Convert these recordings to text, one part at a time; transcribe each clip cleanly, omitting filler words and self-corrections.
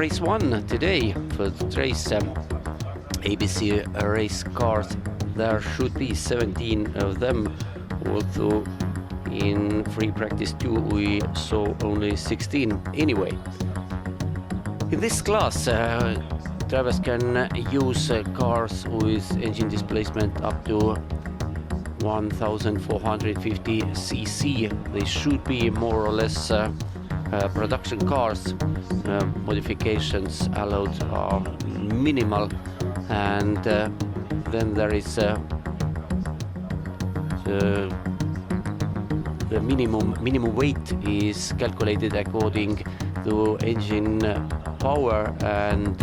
race 1 today for the race ABC race cars. There should be 17 of them, although in free practice 2 we saw only 16 anyway. In this class, drivers can use cars with engine displacement up to 1450 cc. They should be more or less production cars. Modifications allowed are minimal, and then there is the minimum weight is calculated according to engine power and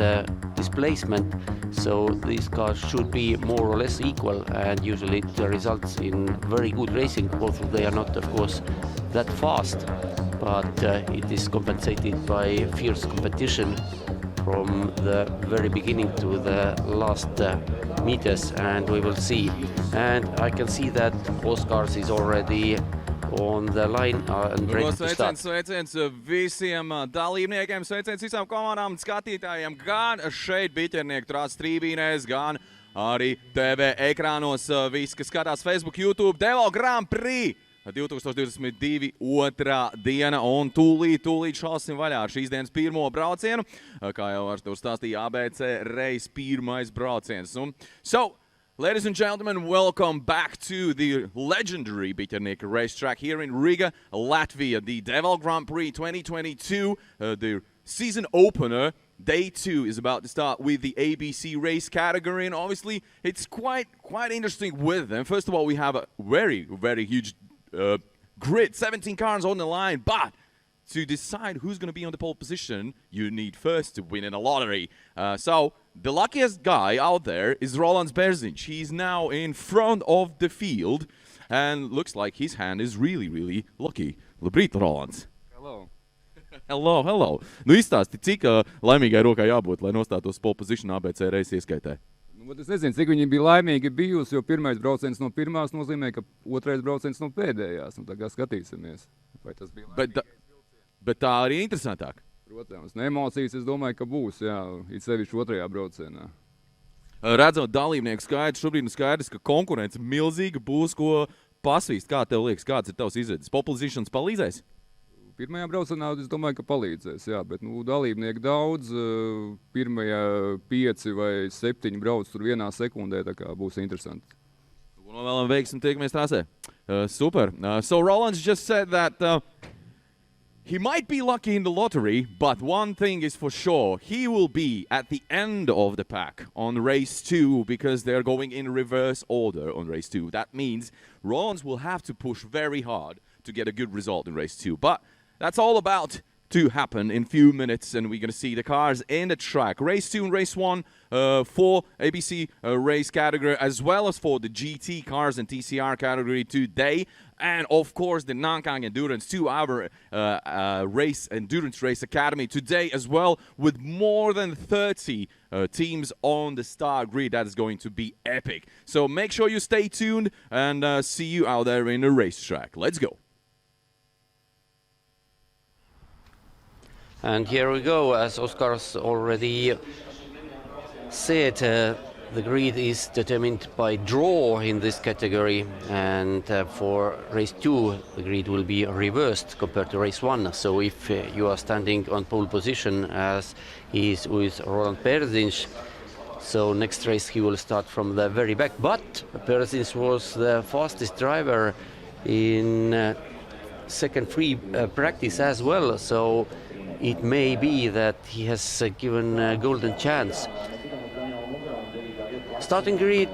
displacement. So these cars should be more or less equal, and usually it results in very good racing, although they are not, of course, that fast. But it is compensated by fierce competition from the very beginning to the last meters, and we will see. And I can see that Oskars is already on the line and ready to start. Sveiciens visiem dalībniekiem, sveiciens visām komandām un skatītājiem, gan šeit Biķernieku trases trībīnēs, gan arī TV ekrānos. Visi, kas skatās Facebook, YouTube, Devo Grand Prix 2022 otrā diena, un tūlīt šausim vaļā ar šīs dienas pirmo braucienu, kā jau ar to stāstīja ABC RACE pirmais brauciens. Ladies and gentlemen, welcome back to the legendary Biķernieku racetrack here in Riga, Latvia. The Devo Grand Prix 2022, the season opener, day 2 is about to start with the ABC race category, and obviously it's quite interesting with them. First of all, we have a very huge grid, 17 cars on the line, but to decide who's going to be on the pole position, you need first to win in a lottery. So the luckiest guy out there is Rolands Bērziņš. He's now in front of the field, and looks like his hand is really lucky. Labrīt, Rolands. Hello. Hello. Nu izstāsti, cik laimīgai rokai jābūt, lai nostātos pole position ABC race ieskaitē? Es nezinu, cik viņi bija laimīgi bijusi, jo pirmais brauciens no pirmās nozīmē, ka otrais brauciens no pēdējās. Un tagad skatīsimies, vai tas bija laimīgais. Bet tā arī interesantāk. Protams, emocijas es domāju, ka būs, jā, it sevišķi otrajā braucienā. Redzot dalībnieku skaidrs, šobrīd ir skaidrs, ka konkurence milzīga būs, ko pasvīst. Kā tev liekas, kāds ir tavs izredzes? Pole positions palīdzēs? Pirmajā braucienā es domāju, ka palīdzēs, jā, bet dalībnieku daudz, pirmajā 5 vai 7 brauc tur vienā sekundē, tā kā būs interesanti. Novēlam veiksim, tiekamies trasē. Super. So Rolands just said that he might be lucky in the lottery, but one thing is for sure, he will be at the end of the pack on race 2 because they're going in reverse order on race 2. That means Rolands will have to push very hard to get a good result in race 2. But that's all about to happen in a few minutes, and we're going to see the cars in the track. Race 2 and race 1 for ABC race category, as well as for the GT cars and TCR category today. And, of course, the Nankang Endurance 2-hour Endurance Race Academy today as well, with more than 30 teams on the start grid. That is going to be epic. So make sure you stay tuned, and see you out there in the racetrack. Let's go. And here we go, as Oskar's already said, the grid is determined by draw in this category, and for race 2 the grid will be reversed compared to race 1. So if you are standing on pole position, as is with Rolands Bērziņš, so next race he will start from the very back. But Bērziņš was the fastest driver in second free practice as well, so it may be that he has given a golden chance. Starting grid,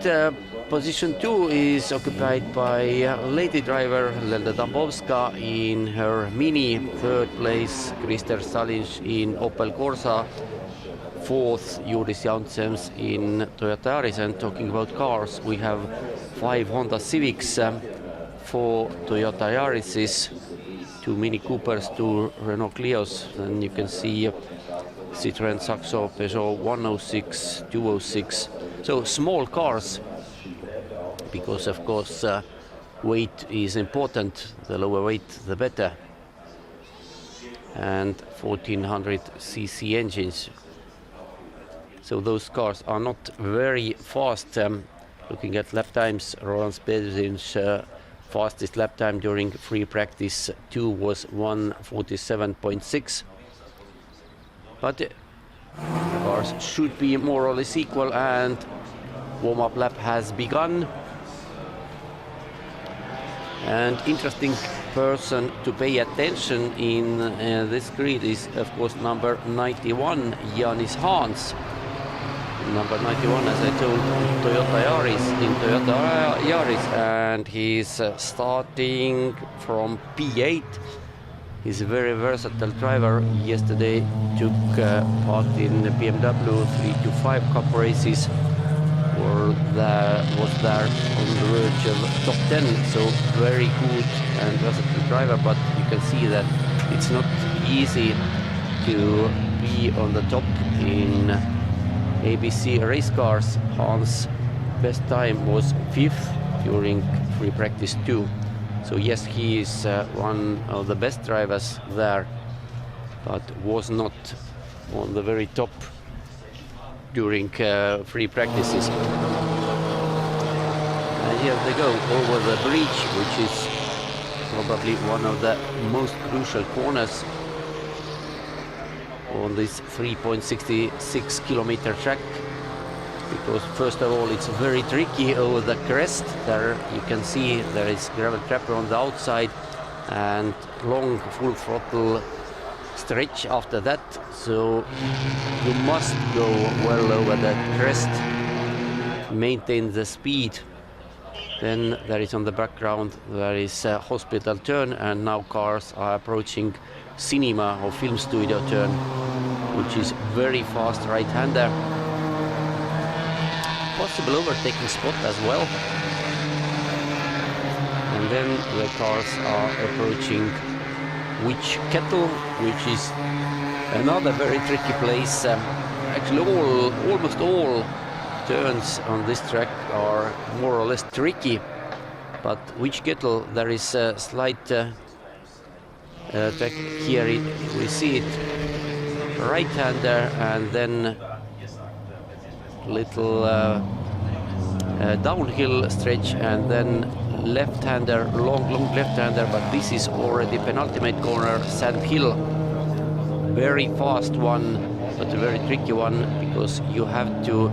position 2 is occupied by lady driver Lelda Dambowska in her Mini, third place Krister Salinš in Opel Corsa, fourth Jāris Janssens in Toyota Yaris. And talking about cars, we have 5 Honda Civics, 4 Toyota Yarises, 2 Mini Coopers, 2 Renault Clios, and you can see Citroën Saxo, Peugeot 106, 206. So small cars, because of course weight is important. The lower weight, the better. and 1400 cc engines. So those cars are not very fast. Looking at lap times, Rolands Bērziņš fastest lap time during free practice 2 was 1:47.6. But the cars should be more or less equal, and warm-up lap has begun. And interesting person to pay attention in this grid is, of course, number 91, Jānis Hāns. Number 91, as I told, Toyota Yaris, and he's starting from P8. He's a very versatile driver. Yesterday took part in the BMW 325 Cup races, was there on the verge of top 10, so very good and versatile driver, but you can see that it's not easy to be on the top in ABC race cars. Hans' best time was 5th during free practice 2. So yes, he is one of the best drivers there, but was not on the very top during free practices. And here they go over the bridge, which is probably one of the most crucial corners on this 3.66 kilometer track, because first of all it's very tricky over the crest. There you can see there is gravel trap on the outside and long full throttle stretch after that, so you must go well over the crest, maintain the speed. Then there is on the background there is a hospital turn, and now cars are approaching cinema or film studio turn, which is very fast right-hander. Possible overtaking spot as well. And then the cars are approaching Witch Kettle, which is another very tricky place. Actually almost all turns on this track are more or less tricky, but Witch Kettle there is a slight track here. We see it right-hander, and then little downhill stretch, and then left-hander, long left-hander, but this is already penultimate corner, Sand Hill. Very fast one, but a very tricky one, because you have to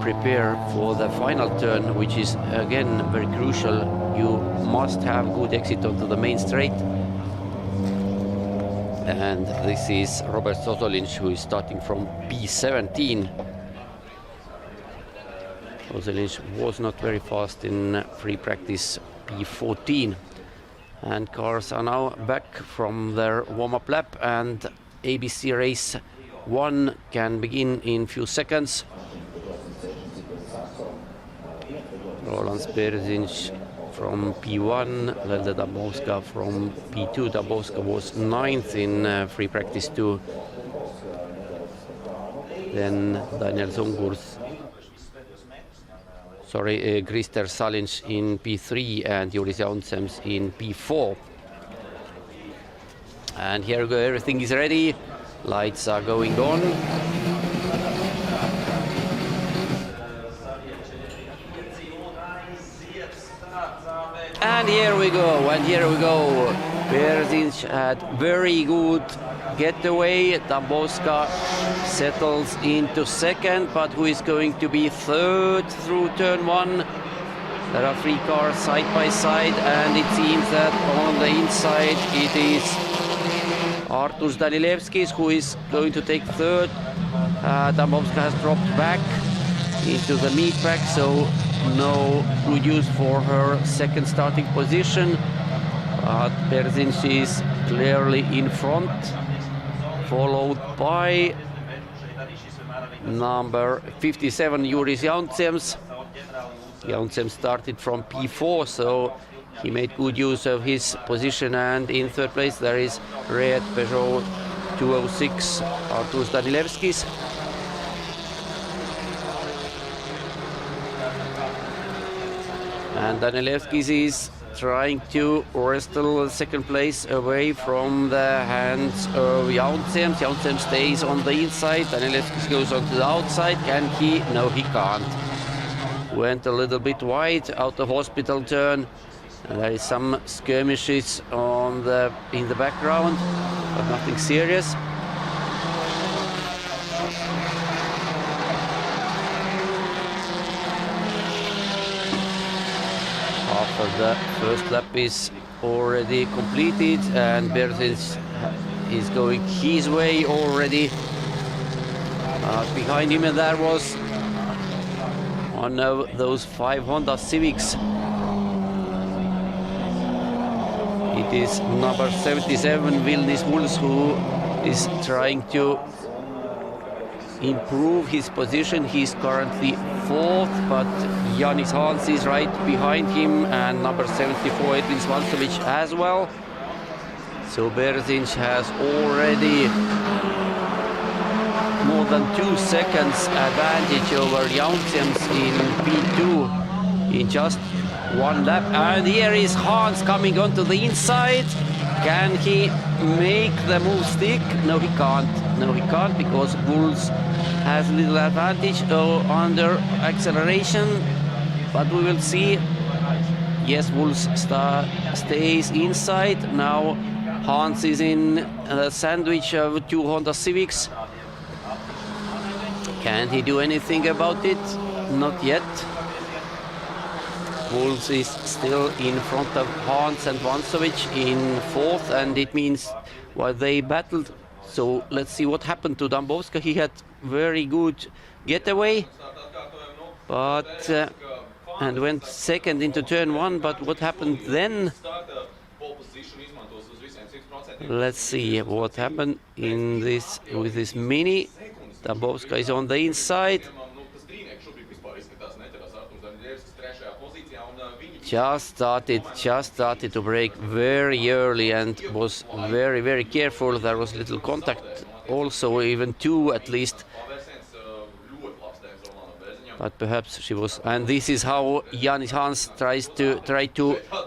prepare for the final turn, which is again very crucial. You must have good exit onto the main straight. And this is Robert Sotolinch, who is starting from P17. Sotolinch was not very fast in free practice P14. And cars are now back from their warm-up lap, and ABC race 1 can begin in few seconds. Rolands Bērziņš from P1, Lelde Dambowska from P2. Dambowska was 9th in free practice 2. Then Daniel Zungurs, Krister Salinš in P3 and Juris Jaunsems in P4. And here we go, everything is ready. Lights are going on. And here we go, Bērziņš had very good getaway. Dambowska settles into second, but who is going to be third through turn 1? There are 3 cars side by side, and it seems that on the inside it is Artūrs Danilevskis who is going to take third. Dambowska has dropped back into the meat pack, so no good use for her second starting position. But Bērziņš is clearly in front, followed by number 57, Juris Jaunsems. Jaunsems started from P4, so he made good use of his position. And in third place there is red Peugeot 206, Artūrs Danilevskis. And Danilevskis is trying to wrestle second place away from the hands of Jānis. Jānis stays on the inside, Danilevskis goes on to the outside. Can he? No, he can't. Went a little bit wide out of hospital turn. And there is some skirmishes in the background, but nothing serious. After the first lap is already completed and Bērziņš is going his way already. Behind him there was one of those 5 Honda Civics. It is number 77, Vilnis Vuls, who is trying to improve his position. He's currently 4th, but Jānis Hāns is right behind him, and number 74, Edvins Vansovičs as well. So Bērziņš has already more than 2 seconds advantage over Jānis in P2 in just 1 lap. And here is Hāns coming onto the inside. Can he make the move stick? No, he can't. No, he can't, because Vuls has little advantage under acceleration. But we will see. Yes, Vuls stays inside. Now Hāns is in a sandwich of 2 Honda Civics. Can he do anything about it? Not yet. Vuls is still in front of Hāns and Vansovičs in 4th, and it means while they battled. So let's see what happened to Dambovska. He had very good getaway, but and went second into turn 1. But what happened then? Let's see what happened in this with this Mini. Dambovska is on the inside. Just started to brake very early and was very, very careful. There was little contact also, even 2 at least. But perhaps she was, and this is how Jānis Hāns tries to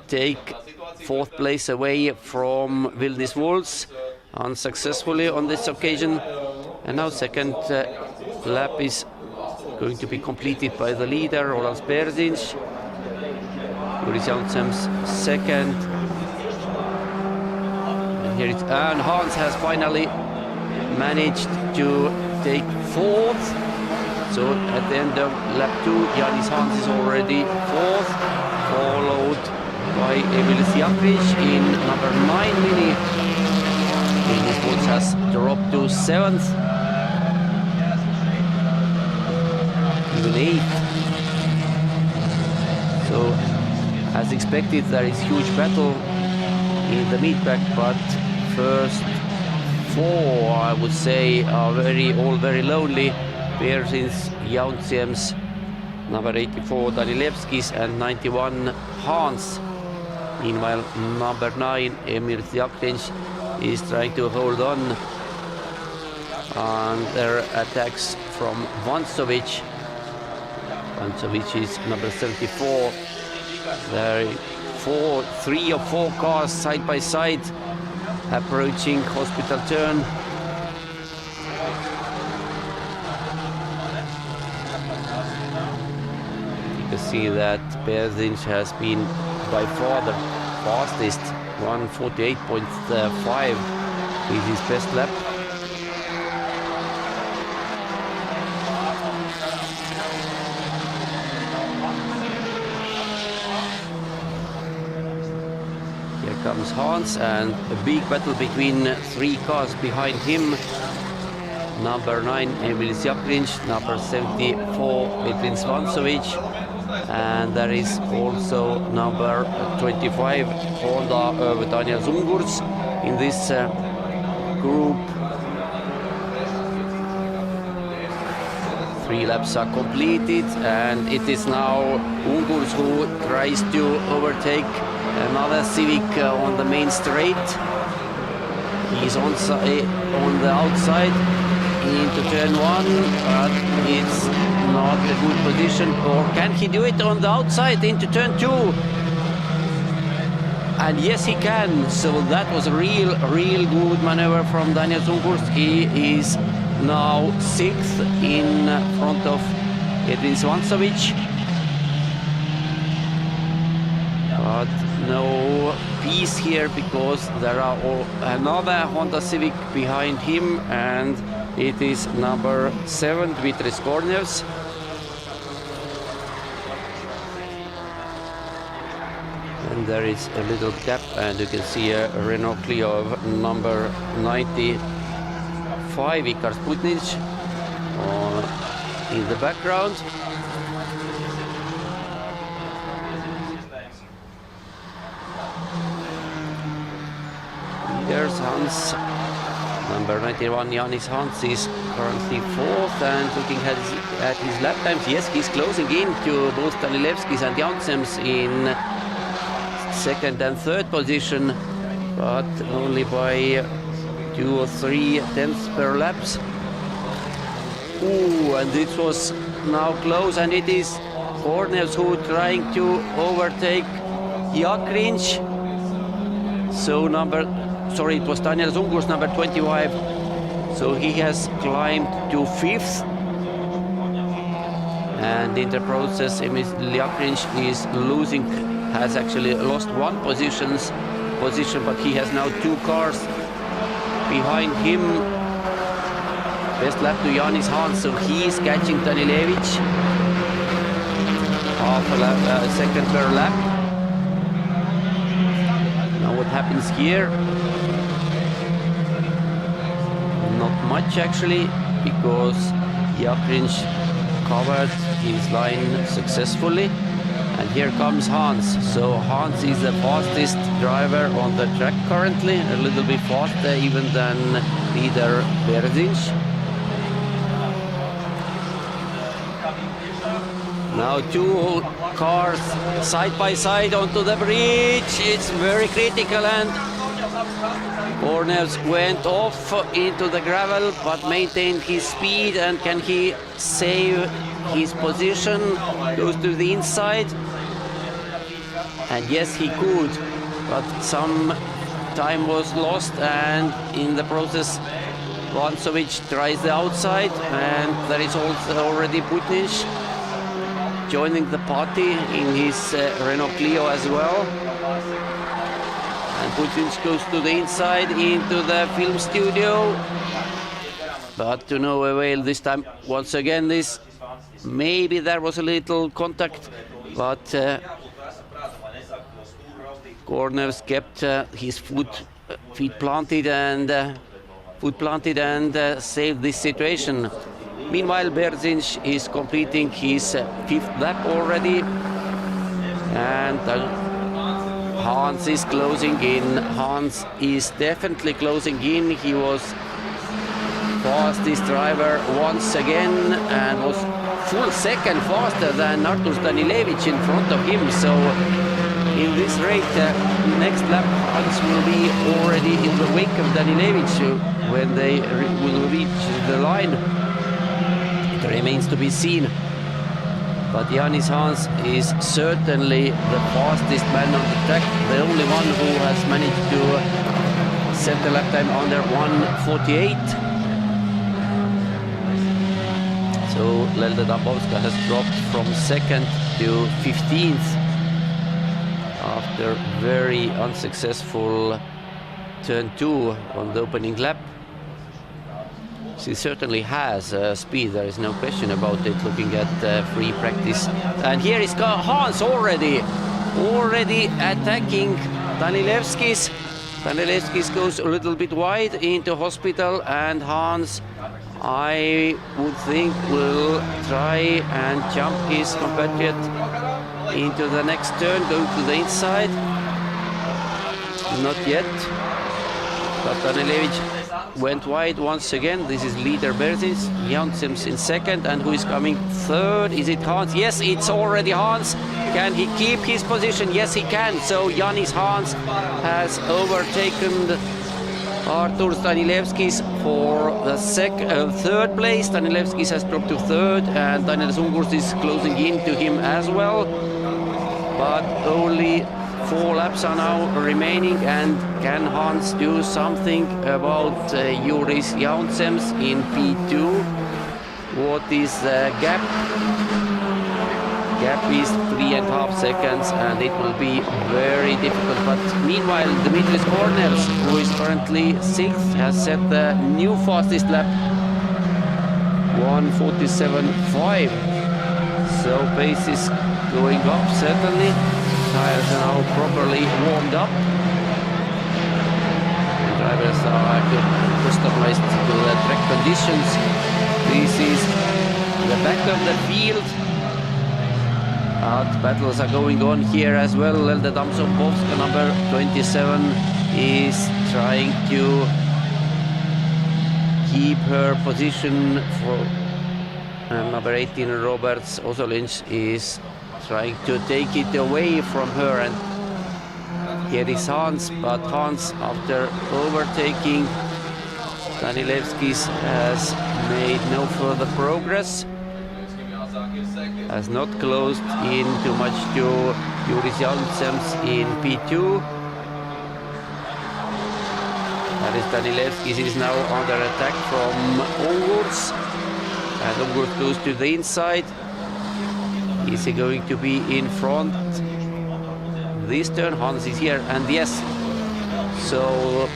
take 4th place away from Vilnis Vuls, unsuccessfully on this occasion. And now second lap is going to be completed by the leader, Rolands Bērziņš. Jānis second. And here it's, and Hāns has finally managed to take 4th. So at the end of lap 2, Jānis Hāns is already 4th, followed by Yaris in number 9 Mini. Vilnis Vuls has dropped to 7th, even 8th. So as expected, there is huge battle in the meatpack, but first 4, I would say, are all very lonely. Bērziņš, Jānis, number 84 Danilevskis, and 91 Hāns. Meanwhile, number 9 Yaris is trying to hold on, and there are attacks from Vansovičs. Vansovičs is number 74. There are 3 or 4 cars side by side approaching hospital turn. You can see that Bērziņš has been by far the fastest. 1:48.5 is his best lap. Comes Hāns, and a big battle between 3 cars behind him. Number 9 Yaris, number 74 Edvins Vansovičs, and there is also number 25 Honda of Daniel Zungurs in this group. 3 laps are completed, and it is now Ungurs who tries to overtake another Civic on the main straight. He's on the outside into turn 1, but it's not a good position. Or can he do it on the outside into turn 2? And yes, he can. So that was a real good maneuver from Daniel Zungurst. He is now 6th in front of Edvins Vansovičs. But no peace here because there are another Honda Civic behind him, and it is number 7, Dmitris Kornevs. And there is a little gap, and you can see a Renault Clio of number 95, Ikar Sputnic, in the background. There's Hāns, number 91, Jānis Hāns is currently 4th, and looking at his lap times, yes, he's closing in to both Danilevskis and Jansens in 2nd and 3rd position, but only by 2 or 3 tenths per laps. Ooh, and it was now close, and it is Kornevs who trying to overtake Yaris. So it was Daniel Zungurst, number 25. So he has climbed to 5th. And in the process, Yaris is has actually lost 1 position, but he has now 2 cars behind him. Best lap to Jānis Hāns, so he is catching Danilevich. Half a lap, second per lap. Now what happens here? Not much actually, because Yaris covered his line successfully. And here comes Hāns. So Hāns is the fastest driver on the track currently, a little bit faster even than leader Bērziņš. Now 2 cars side by side onto the bridge. It's very critical, and Kornevs went off into the gravel but maintained his speed. And can he save his position? Goes to the inside. And yes, he could, but some time was lost, and in the process Vansovičs tries the outside, and there is also already Sputnic joining the party in his Renault Clio as well. And Sputnic goes to the inside into the film studio, but to no avail this time. Once again, maybe there was a little contact, but Kornevs kept his feet planted and saved this situation. Meanwhile, Bērziņš is completing his 5th lap already, and Hāns is closing in. Hāns is definitely closing in. He was fastest driver once again and was full second faster than Artur Danilevich in front of him. So in this race, next lap, Hāns will be already in the wake of Danilevich when they will reach the line. It remains to be seen. But Jānis Hāns is certainly the fastest man on the track, the only one who has managed to set the lap time under 1:48. So Lelda Dambowska has dropped from 2nd to 15th after very unsuccessful turn 2 on the opening lap. She certainly has speed, there is no question about it, looking at free practice. And here is Hāns already attacking Danilevskis. Danilevskis goes a little bit wide into hospital, and Hāns, I would think, will try and jump his compatriot into the next turn, go to the inside. Not yet, but Danilevich went wide once again. This is leader Bērziņš, Jansens in 2nd, and who is coming 3rd? Is it Hāns? Yes, it's already Hāns. Can he keep his position? Yes, he can. So Jānis Hāns has overtaken Artur Danilevskis for the 3rd place. Danilevskis has dropped to 3rd, and Daniel Zungurst is closing in to him as well. But only 4 laps are now remaining, and can Hāns do something about Jānis Hāns in P2? What is the gap? Gap is 3.5 seconds, and it will be very difficult. But meanwhile, Dimitris Kornevs, who is currently 6th, has set the new fastest lap, 1:47.5. So pace is going up certainly. Tires are now properly warmed up. The drivers are customized to the track conditions. This is the back of the field. Battles are going on here as well. Elda Damsonkovska, number 27, is trying to keep her position for number 18, Roberts Osolinch, is trying to take it away from her, and Yaris Hāns, but Hāns, after overtaking Danilevskis, has made no further progress, has not closed in too much to Jānis Hāns in P2. Yaris Danilevskis is now under attack from Ungurs, and Ungurs goes to the inside. Is he going to be in front this turn? Hāns is here, and yes, so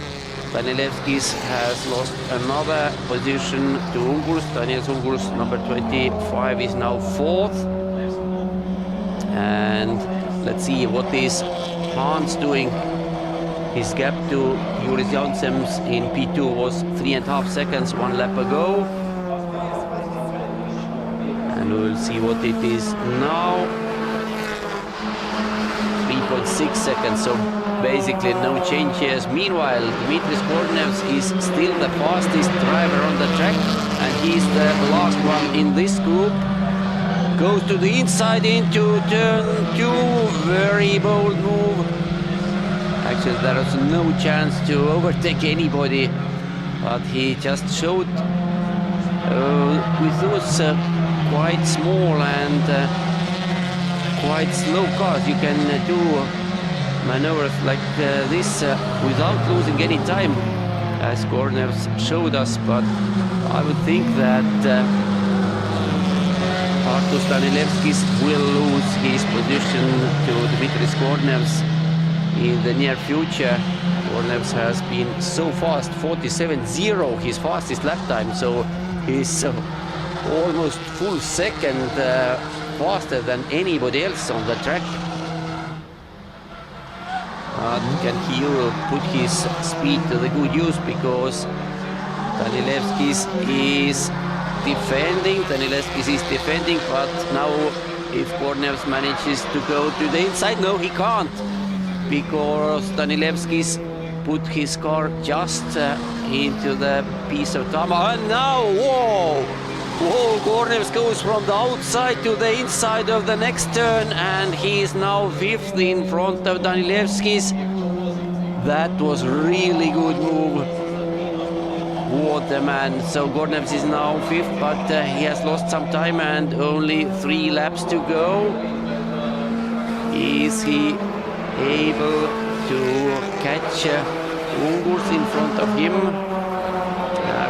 Danilevskis has lost another position to Ungurs. Daniels Ungurs, number 25, is now 4th. And let's see what is Hāns doing. His gap to Jānis Hāns in P2 was 3.5 seconds 1 lap ago. And we will see what it is now. 3.6 seconds, so basically no change here. Meanwhile, Dimitris Kornevs is still the fastest driver on the track, and he's the last one in this group. Goes to the inside into turn 2, very bold move. Actually, there was no chance to overtake anybody, but he just showed with those quite small and quite slow cars, you can do maneuvers like this without losing any time, as Kornevs showed us. But I would think that Artūrs Danilevskis will lose his position to Dimitris Kornevs in the near future. Kornevs has been so fast, 47.0, his fastest lap time, so he's almost full second faster than anybody else on the track. Can he put his speed to the good use, because Danilevskis is defending. But now if Kornevs manages to go to the inside, no, he can't, because Danilevskis put his car just into the piece of tarmac. And now, whoa! Kornevs goes from the outside to the inside of the next turn, and he is now 5th in front of Danilevskis. That was really good move. What a man. So Kornevs is now 5th, but he has lost some time and only 3 laps to go. Is he able to catch Ungurs in front of him?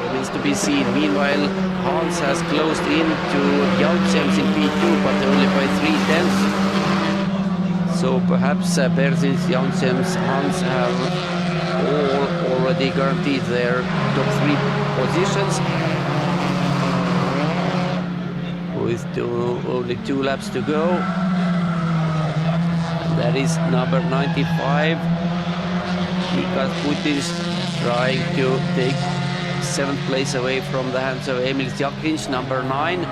Remains to be seen. Meanwhile, Hāns has closed in to Hāns in P2, but only by 3/10. So perhaps Bērziņš, Hāns have all already guaranteed their top 3 positions. With only 2 laps to go. And that is number 95. Mikas Putin's trying to take 7th place away from the hands of Emil Jakinš, number 9.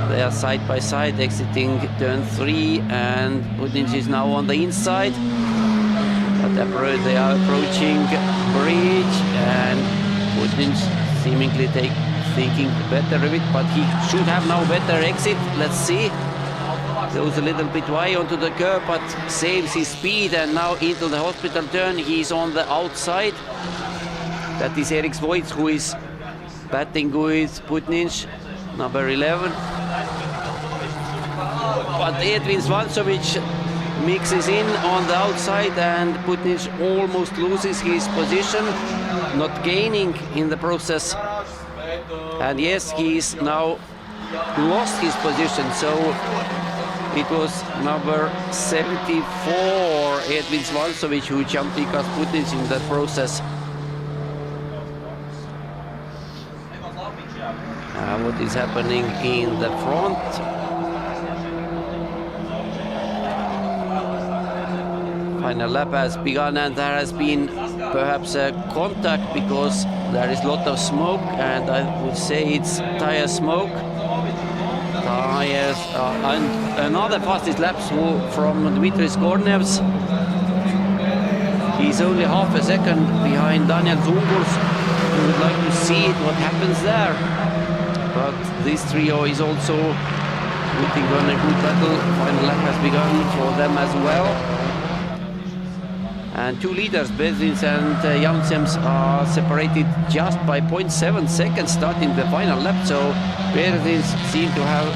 They are side by side exiting turn 3, and Putin is now on the inside. But they are approaching bridge, and Putin seemingly thinking better of it, but he should have now better exit. Let's see. Goes a little bit wide onto the curb, but saves his speed, and now into the hospital turn. He's on the outside. That is Erik Voits, who is batting with Putin, number 11. But Edvins Vansovičs mixes in on the outside, and Butnić almost loses his position, not gaining in the process. And yes, he's now lost his position, so it was number 74, Edvins Vansovičs, who jumped Ikas Butnić in that process. What is happening in the front? Final lap has begun, and there has been perhaps a contact because there is a lot of smoke, and I would say it's tire smoke. Tires, and another fastest lap from Dmitris Kornevs. He's only half a second behind Daniel Zungurs. We would like to see what happens there. But this trio is also putting on a good battle. Final lap has begun for them as well. And two leaders, Bērziņš and Jaunzems, are separated just by 0.7 seconds starting the final lap. So Bērziņš seems to have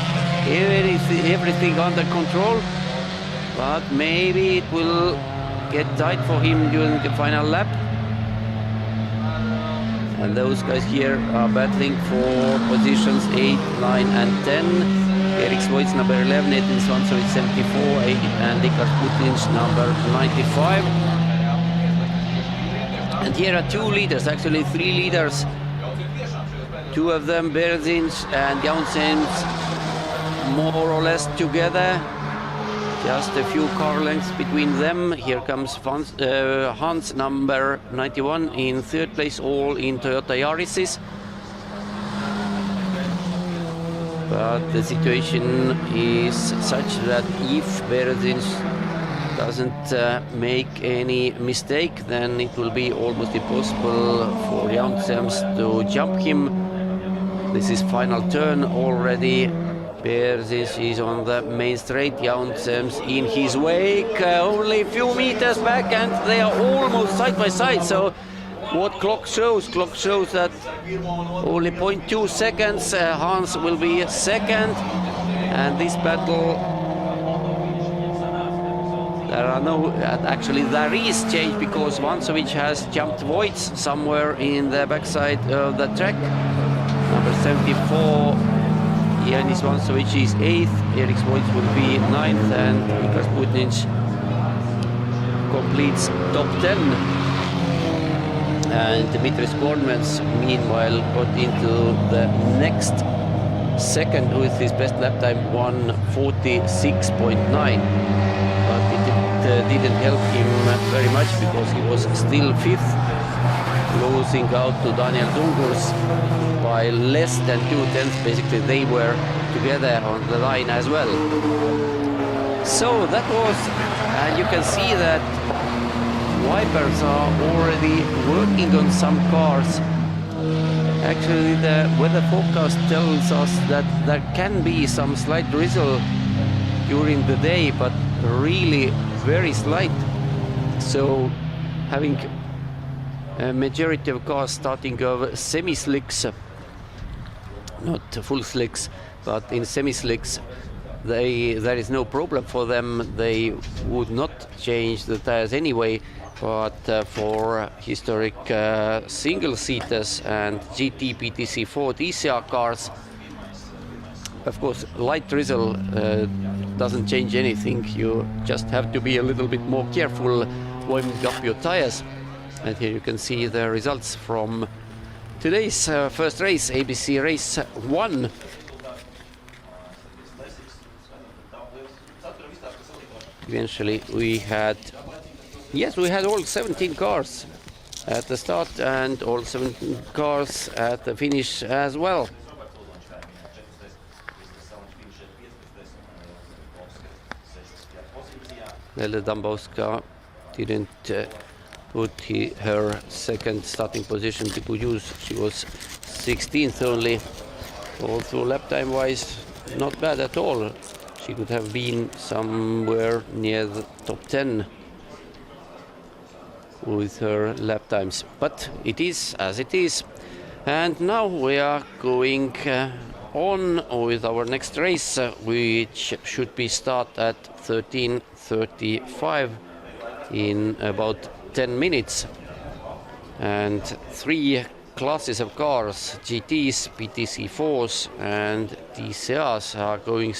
everything under control, but maybe it will get tight for him during the final lap. And those guys here are battling for positions 8, 9 and 10. Erik Svoits number 11, Edvins Vansovičs 74, and Ikas Butnić number 95. And here are two leaders, actually three leaders. Two of them, Bērziņš and Jaunzems, more or less together. Just a few car lengths between them. Here comes Hāns, number 91, in third place, all in Toyota Yarises. But the situation is such that if Bērziņš doesn't make any mistake, then it will be almost impossible for Jaunzems to jump him. This is final turn already. Bērziņš is on the main straight, Jaunzems in his wake, only a few meters back, and they are almost side by side. So what clock shows that only 0.2 seconds, Hāns will be second, and this battle, actually there is change because Vansovičs has jumped Voits somewhere in the backside of the track. Number 74, Jānis Vansovičs is 8th, Erik Svoits will be 9th, and Ikas Butnić completes top 10. And Dmitris Kornevs meanwhile got into the next second with his best lap time 1:46.9. But it didn't help him very much because he was still 5th, losing out to Daniel Zungurs by less than 2/10. Basically, they were together on the line as well. So that was, and you can see that wipers are already working on some cars. Actually, the weather forecast tells us that there can be some slight drizzle during the day, but really very slight. So having a majority of cars starting of semi-slicks, not full slicks, but in semi-slicks, there is no problem for them. They would not change the tires anyway. But for historic single-seaters and GT PTC4 TCR cars, of course, light drizzle doesn't change anything. You just have to be a little bit more careful warming up your tires. And here you can see the results from today's first race, ABC Race 1. Eventually we had all 17 cars at the start and all 17 cars at the finish as well. Lele Dambowska didn't put her second starting position to use. She was 16th only. Also lap time wise, not bad at all. She could have been somewhere near the top 10 with her lap times, but it is as it is. And now we are going on with our next race, which should be start at 13:35 in about 10 minutes. And 3 classes of cars, GTs, PTC4s and TCRs are going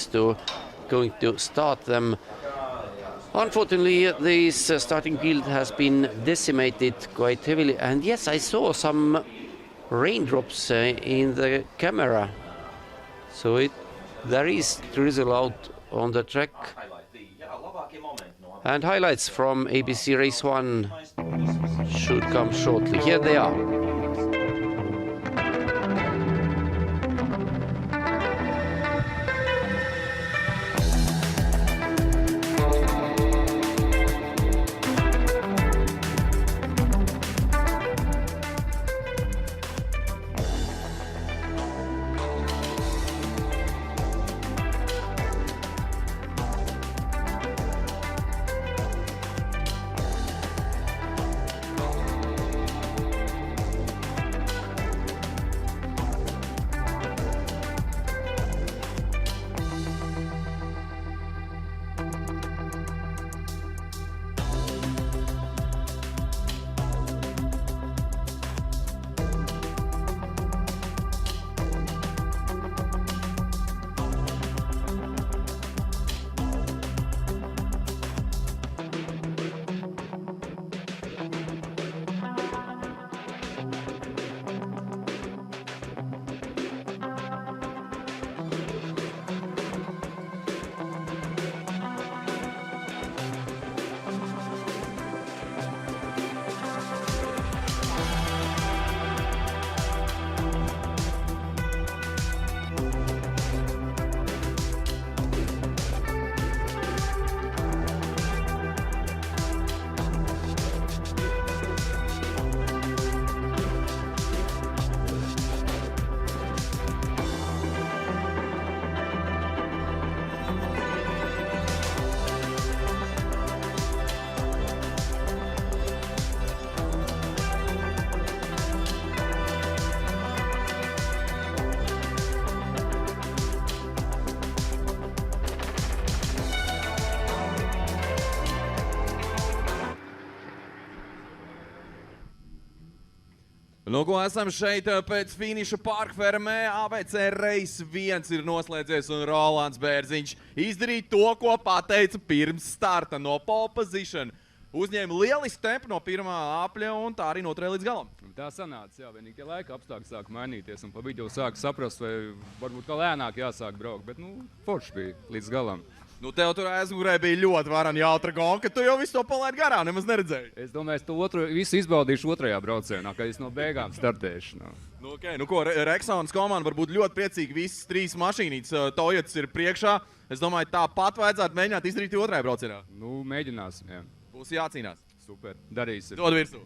to start them. Unfortunately, this starting field has been decimated quite heavily, and yes, I saw some raindrops in the camera. So there is drizzle out on the track. And highlights from ABC Race 1 should come shortly. Here they are. Nu, ko esam šeit pēc finiša parkfermē. ABC RACE 1 ir noslēdzies un Rolands Bērziņš izdarīja to, ko pateica pirms starta no pole position. Uzņēma lielisku tempu no pirmā apļa un tā arī noturēja līdz galam. Tā sanāca, jā, vienīgi laika apstākļi sāk mainīties un pa vidu sāk saprast, vai varbūt kā lēnāk jāsāk braukt, bet forši bija līdz galam. Nu, tev tur aizmugurē bija ļoti varana jautra gonka, tu jau visu to palaid garām, nemaz neredzēji. Es domāju, es to visu izbaudīšu otrajā braucienā, kad es no beigām startēšu. Nu, nu ko, Rexonas komanda var būt ļoti priecīgi, visas 3 mašīnītes Toyotas ir priekšā. Es domāju, tāpat vajadzētu mēģināt izdarīt otrajā braucienā. Nu, mēģināsim, jā. Būs jācīnās. Super, darīsim. Dod virsū.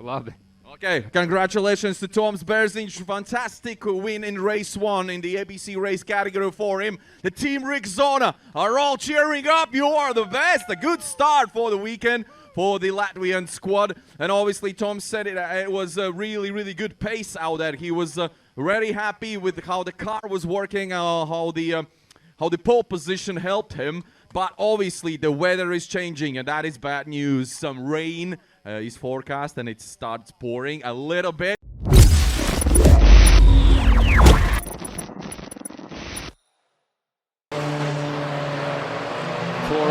Labi. Okay, congratulations to Rolands Bērziņš. Fantastic win in race 1 in the ABC race category for him. The team Rexona are all cheering up. You are the best. A good start for the weekend for the Latvian squad. And obviously Tom said it was a really, really good pace out there. He was very happy with how the car was working, how the pole position helped him. But obviously the weather is changing and that is bad news. Some rain is forecast and it starts pouring a little bit. For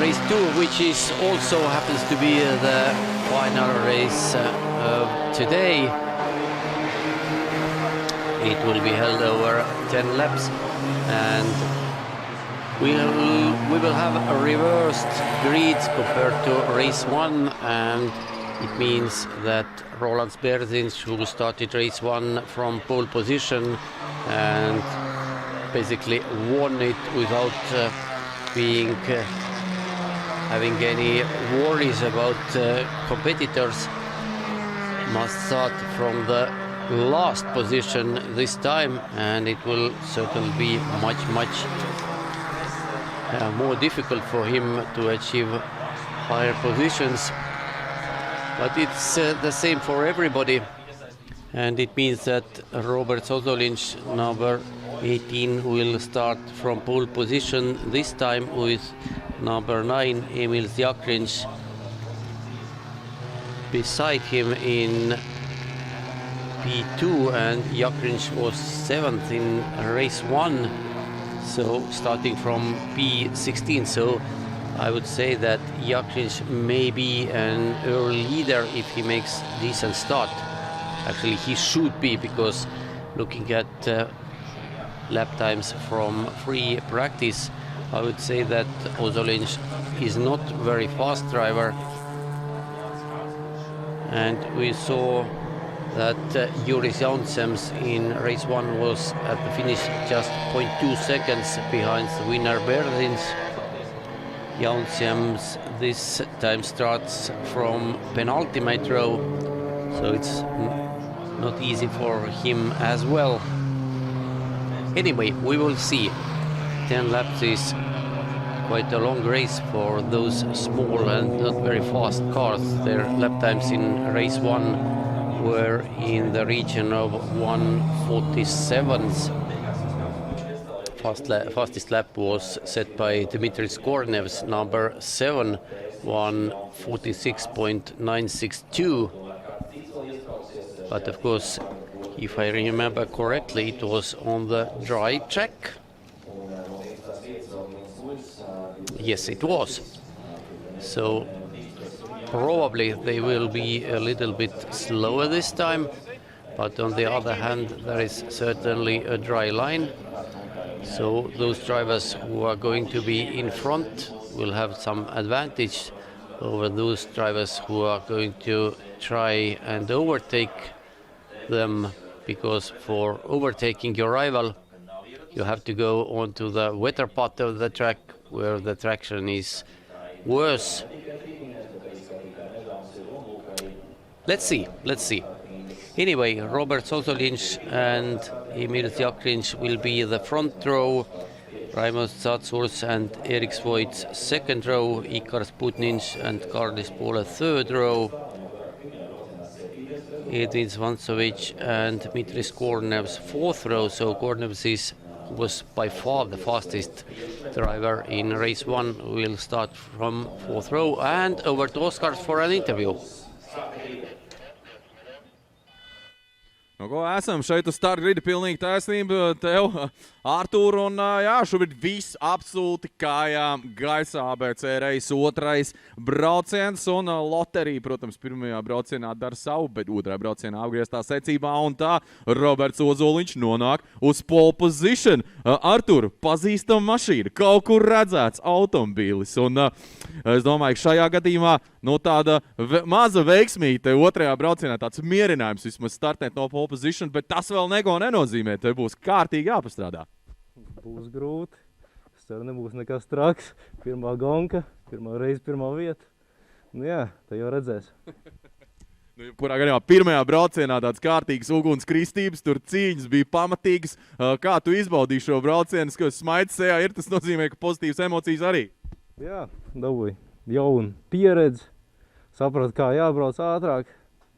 race 2, which is also happens to be the final race today, it will be held over 10 laps, and we will have a reversed grid compared to race 1, and it means that Rolands Bērziņš, who started race 1 from pole position and basically won it without having any worries about competitors, must start from the last position this time, and it will certainly be much more difficult for him to achieve higher positions. But it's the same for everybody, and it means that Robert Sozolin's number 18 will start from pole position, this time with number 9, Emil Zjagrinš, beside him in P2, and Zjagrinš was 7th in race 1, so starting from P16. So I would say that Zjagrinš may be an early leader if he makes decent start. Actually, he should be, because looking at lap times from free practice, I would say that Autošosejas is not very fast driver, and we saw that Yaris in race 1 was at the finish just 0.2 seconds behind the winner Bērziņš. Jaunsiem's this time starts from penultimate row, so it's not easy for him as well. Anyway, we will see. 10 laps is quite a long race for those small and not very fast cars. Their lap times in race 1 were in the region of 1:47. Fastest lap was set by Dmitry Skornev's number 7, 1:46.962. But of course, if I remember correctly, it was on the dry track. Yes, it was. So probably they will be a little bit slower this time, but on the other hand, there is certainly a dry line. So those drivers who are going to be in front will have some advantage over those drivers who are going to try and overtake them, because for overtaking your rival, you have to go onto the wetter part of the track where the traction is worse. Let's see. Anyway, Robert Autošosejas and Emil Zjagrinš will be the front row, Raimond Zatsurs and Erik Svoits second row, Ikar Sputnins and Karlis Poole third row, Edvins Vansovičs and Dmitry Skornev's fourth row. So Skornev was by far the fastest driver in race 1, will start from fourth row, and over to Oskars for an interview. Nu, ko esam šeit uz starta grida, pilnīgi taisnība tev, Artūr, un jā, šobrīd viss absolūti kājām gaisā, ABC RACE otrais brauciens, un loterija, protams, pirmajā braucienā dara savu, bet otrajā braucienā apgrieztā secībā, un tā Roberts Ozoliņš nonāk uz pole position. Artūr, pazīstama mašīna, kaut kur redzēts automobīlis, un es domāju, ka šajā gadījumā tāda maza veiksmīte otrajā braucienā, tāds mierinājums vismaz startēt no pole position, bet tas vēl neko nenozīmē, te būs kārtīgi jāpastrādā. Būs grūti, es ceru, nebūs nekas traks, pirmā gonka, pirmā reize, pirmā vieta. Nu jā, te jau redzēs. Nu, kurā gadījumā pirmajā braucienā tāds kārtīgs ugunskristības, tur cīņas bija pamatīgas. Kā tu izbaudīji šo braucienu, ka smaids sejā ir, tas nozīmē, ka pozitīvas emocijas arī? Jā, dabūju jaunu pieredzi, sapratu, kā jābrauc ātrāk,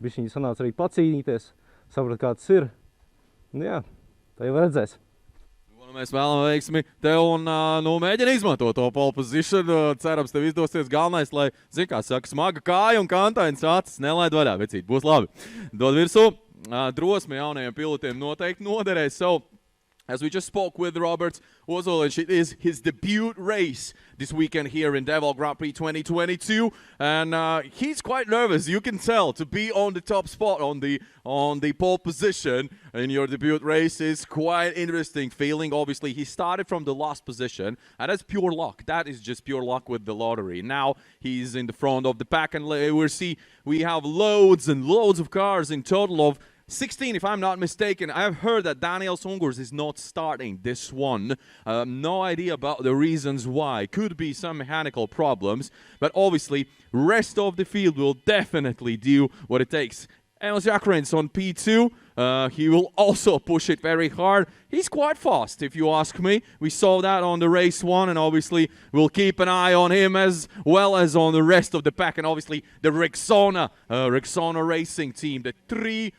bišķiņi sanāca arī pacīnīties, sapratu, kā tas ir. Nu jā, tā jau redzēs. Mēs vēlam veiksmi tev un mēģini izmantot to pole position. Cerams, tev izdosies. Galvenais, lai, kā saka, smaga kāja un kantains acis nelaid vaļā, vecīt. Būs labi. Dod virsū. Drosmi jaunajiem pilotiem noteikti noderēs. So, as we just spoke with Robert Ozoliņš, it is his debut race this weekend here in Devil Grand Prix 2022, and he's quite nervous. You can tell to be on the top spot on the pole position in your debut race is quite interesting feeling. Obviously, he started from the last position, and that's pure luck. That is just pure luck with the lottery. Now he's in the front of the pack, and we have loads and loads of cars in total of 16, if I'm not mistaken. I've heard that Daniel Sungurs is not starting this one. No idea about the reasons why. Could be some mechanical problems, but obviously rest of the field will definitely do what it takes. Emil Zjagrinš on P2. He will also push it very hard. He's quite fast, if you ask me. We saw that on the race 1, and obviously we'll keep an eye on him as well as on the rest of the pack, and obviously the Rexona Racing team. The three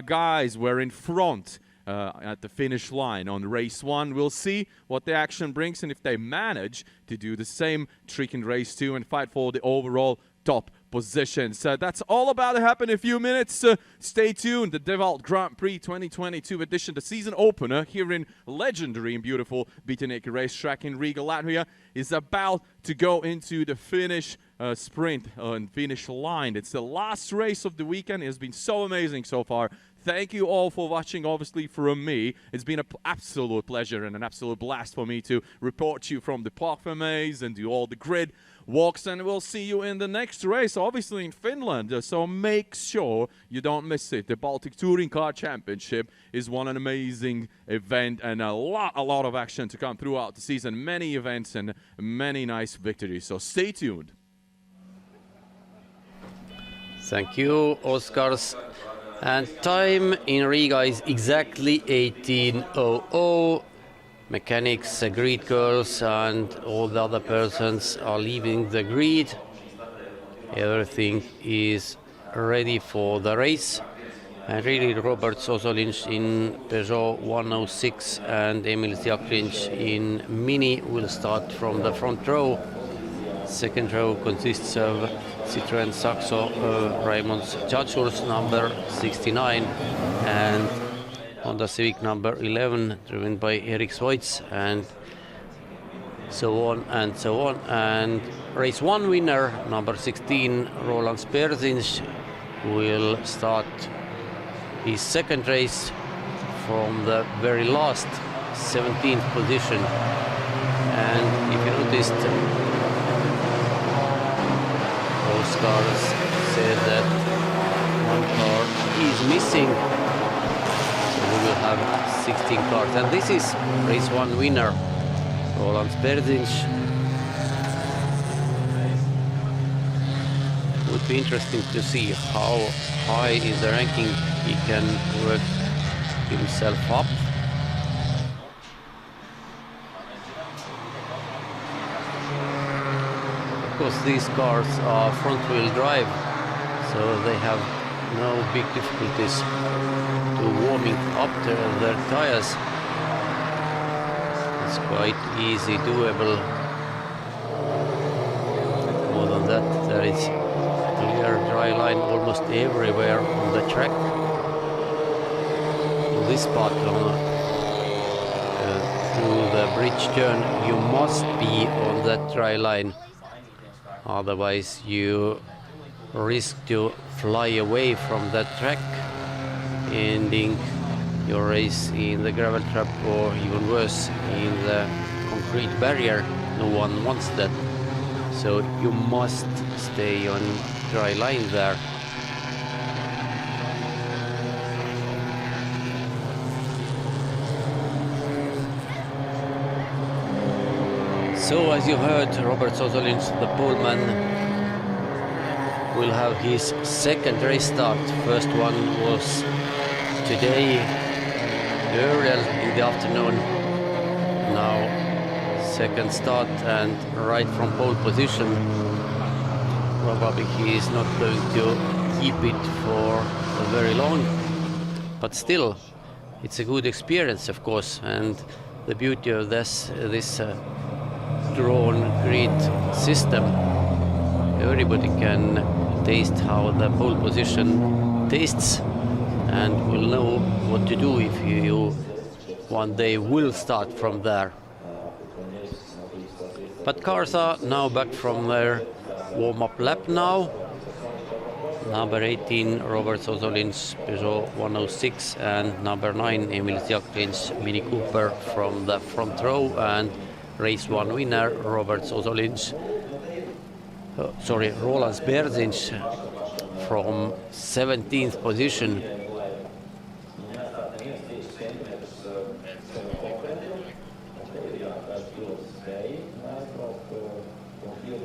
guys were in front at the finish line on race 1. We'll see what the action brings and if they manage to do the same trick in race 2 and fight for the overall top positions. That's all about to happen in a few minutes. Stay tuned. The Devout Grand Prix 2022 edition, the season opener here in legendary and beautiful Biķernieku racetrack in Riga, Latvia, is about to go into the finish sprint and finish line. It's the last race of the weekend. It has been so amazing so far. Thank you all for watching, obviously, from me. It's been an absolute pleasure and an absolute blast for me to report to you from the Park Maze and do all the grid walks, and we'll see you in the next race, obviously in Finland. So make sure you don't miss it. The Baltic Touring Car Championship is an amazing event and a lot of action to come throughout the season. Many events and many nice victories. So stay tuned. Thank you, Oskars. And time in Riga is exactly 18:00. Mechanics, grid girls and all the other persons are leaving the grid. Everything is ready for the race. And really Roberts Osolinš in Peugeot 106 and Emil Ziakrinč in Mini will start from the front row. Second row consists of Citroën Saxo Raimond Čačurs, number 69, and Honda Civic number 11, driven by Erik Svoits, and so on and so on. And race 1 winner, number 16, Rolands Bērziņš, will start his second race from the very last 17th position. And if you noticed, Oskar said that one car is missing. We will have 16 cars, and this is race 1 winner, Rolands Bērziņš. Would be interesting to see how high in the ranking he can work himself up. Of course, these cars are front-wheel drive, so they have no big difficulties to warming up their tires. It's quite easy, doable. More than that, there is clear dry line almost everywhere on the track. In this part through the bridge turn, you must be on that dry line. Otherwise, you risk to fly away from that track, ending your race in the gravel trap or even worse, in the concrete barrier. No one wants that. So you must stay on dry line there. So as you heard, Robert Osolinš, the poleman, will have his second race start. First one was today, earlier in the afternoon. Now second start and right from pole position. Probably he is not going to keep it for very long, but still it's a good experience, of course. And the beauty of this drawn grid system, everybody can taste how the pole position tastes and will know what to do if you one day will start from there. But cars are now back from their warm-up lap now. Number 18, Robert Osolinš, Peugeot 106, and number 9, Emil Ziakrinč, Mini Cooper from the front row, and race 1 winner, Robert Osolinš, Rolands Bērziņš from 17th position.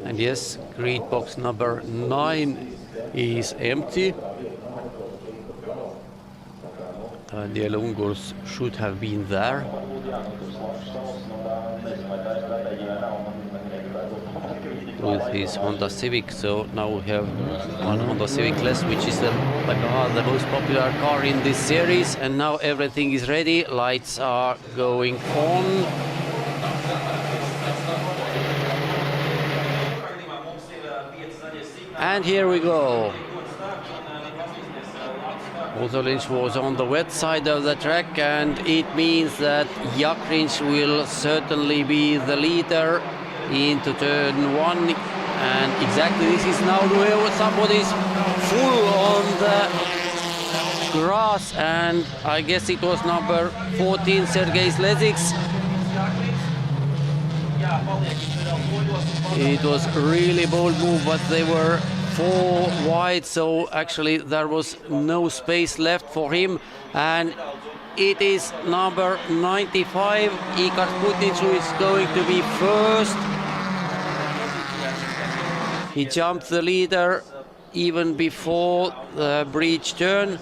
And yes, grid box number 9 is empty. The yellow Ungurs should have been there. with his Honda Civic. So now we have one Honda Civic less, which is by far the most popular car in this series. And now everything is ready. Lights are going on. And here we go. Rolands was on the wet side of the track, and it means that Yaris will certainly be the leader into turn 1. And exactly this is now where somebody's full on the grass, and I guess it was number 14, Sergei Sleziks. It was a really bold move, but they were 4 wide, so actually there was no space left for him. And it is number 95, Yaris who is going to be first. He jumped the leader even before the bridge turn.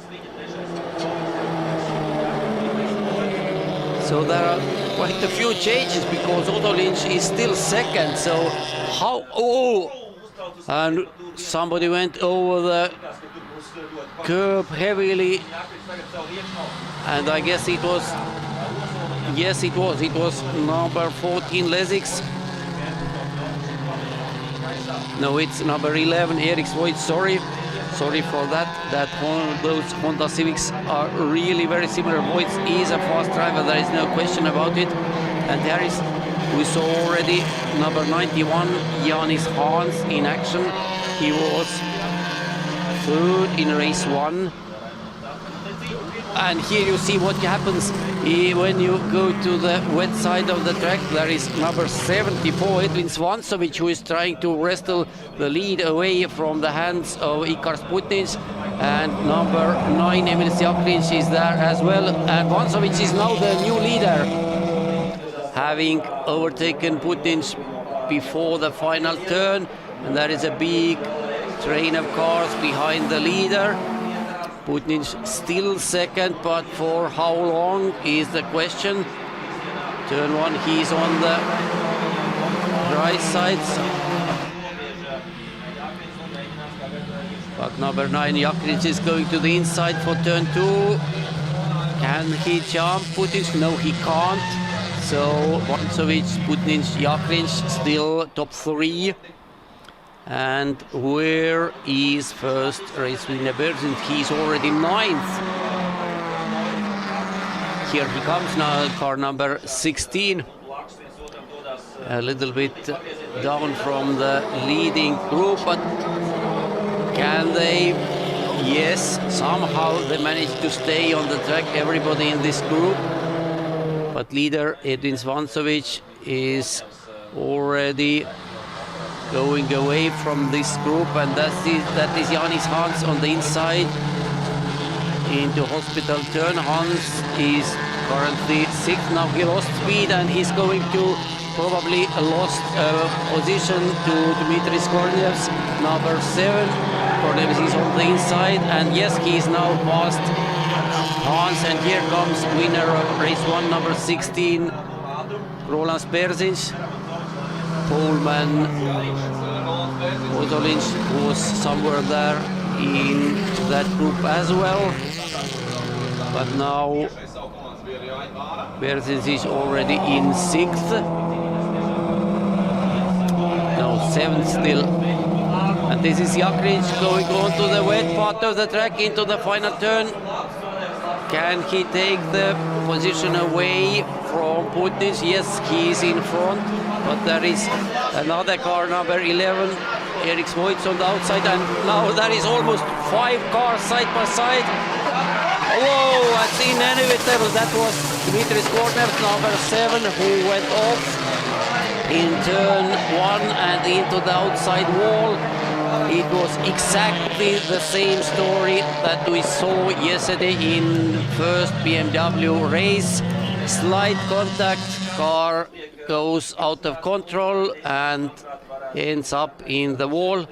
So there are quite a few changes because Rolands is still second. So how? Oh! And somebody went over the curb heavily, and I guess it was. Yes, it was. It was number 14, Sleziks. No, it's number 11, Yaris. Sorry for that. Those Honda Civics are really very similar. Voigt is a fast driver, there is no question about it. And Yaris, we saw already number 91, Jānis Hāns in action. He was third in race 1. And here you see what happens when you go to the wet side of the track. There is number 74, Edvins Vansovičs, who is trying to wrestle the lead away from the hands of Yaris. And number 9, Yaris is there as well. And Vansovičs is now the new leader, having overtaken Putin's before the final turn. And there is a big train of cars behind the leader. Putin's still second, but for how long is the question. Turn 1, he's on the right side. But number 9, Yaris, is going to the inside for turn 2. Can he jump Putin? No, he can't. So Vansovičs, Putin, Yaris still top 3. And where is first race winner Bērziņš? He's already 9th. Here he comes now, car number 16. A little bit down from the leading group, but can they? Yes, somehow they managed to stay on the track, everybody in this group. But leader Edvins Vansovičs is already going away from this group, and that is Jānis Hāns on the inside into hospital turn. Hāns is currently 6th. Now he lost speed and he's going to probably lost position to Dmitris Kornevs, number 7. Kornevs is on the inside, and yes, he is now past Hāns, and here comes winner of race 1, number 16, Rolands Bērziņš. Poleman Rolands was somewhere there in that group as well, but now Bērziņš is already in 6th. No, 7th still. And this is Yaris going on to the wet part of the track into the final turn. Can he take the position away from Putin? Yes, he is in front, but there is another car, number 11, Yaris Voigt on the outside, and now there is almost 5 cars side by side. Whoa, that's inevitable. That was Dmitris Kornevs, number 7, who went off in turn 1 and into the outside wall. It was exactly the same story that we saw yesterday in first BMW race. Slight contact, car goes out of control and ends up in the wall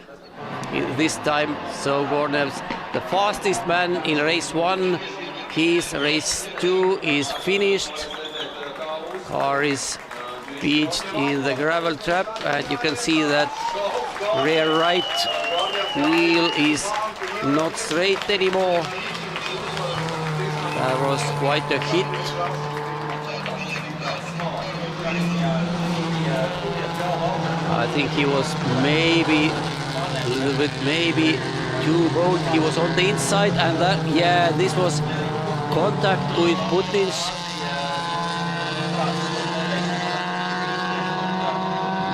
this time. So Kornevs, the fastest man in race 1, his race 2 is finished. Car is pitched in the gravel trap, and you can see that rear right wheel is not straight anymore. That was quite a hit. I think he was maybe a little bit too bold. He was on the inside, and that, yeah, this was contact with Putin's.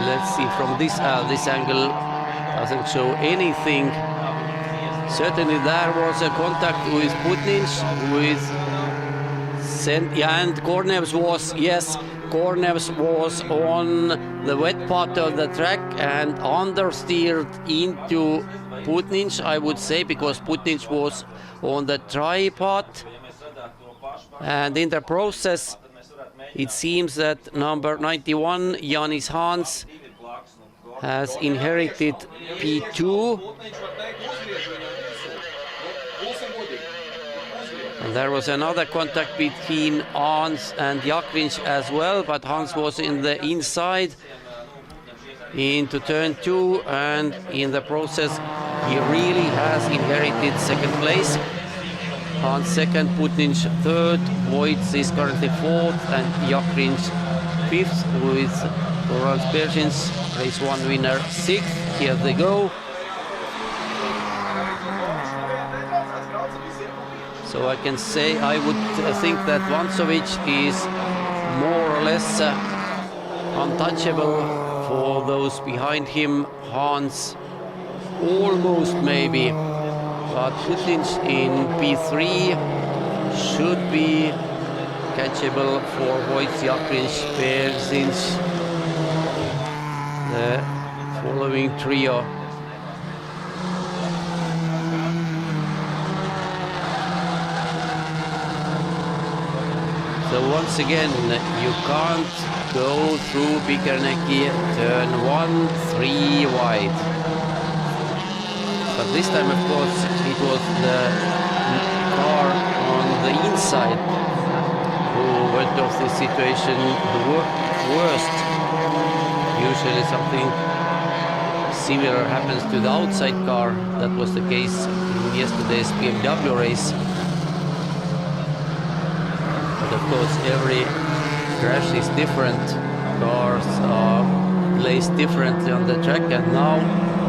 Let's see from this angle, doesn't show anything. Certainly there was a contact with Putin's, and Kornevs was on the wet part of the track and understeered into Putin's, I would say, because Putin's was on the dry part. And in the process, it seems that number 91, Jānis Hāns, has inherited P2. And there was another contact between Hāns and Yaris as well, but Hāns was in the inside into turn 2, and in the process he really has inherited second place. Hāns second, Putin's third, Voits is currently fourth, and Yaris fifth, with Rolands Bērziņš, race 1 winner, sixth. Here they go. So I can say, I would think that Vansovičs is more or less untouchable for those behind him. Hāns almost maybe, but Putin's in P3 should be catchable for Voits, Yaris, Bērziņš, the following trio. So once again, you can't go through Biķernieku, turn 1, 3 wide. But this time, of course, it was the car on the inside who went off this situation the worst. Usually something similar happens to the outside car. That was the case in yesterday's BMW race. Of course, every crash is different. Cars are placed differently on the track, and now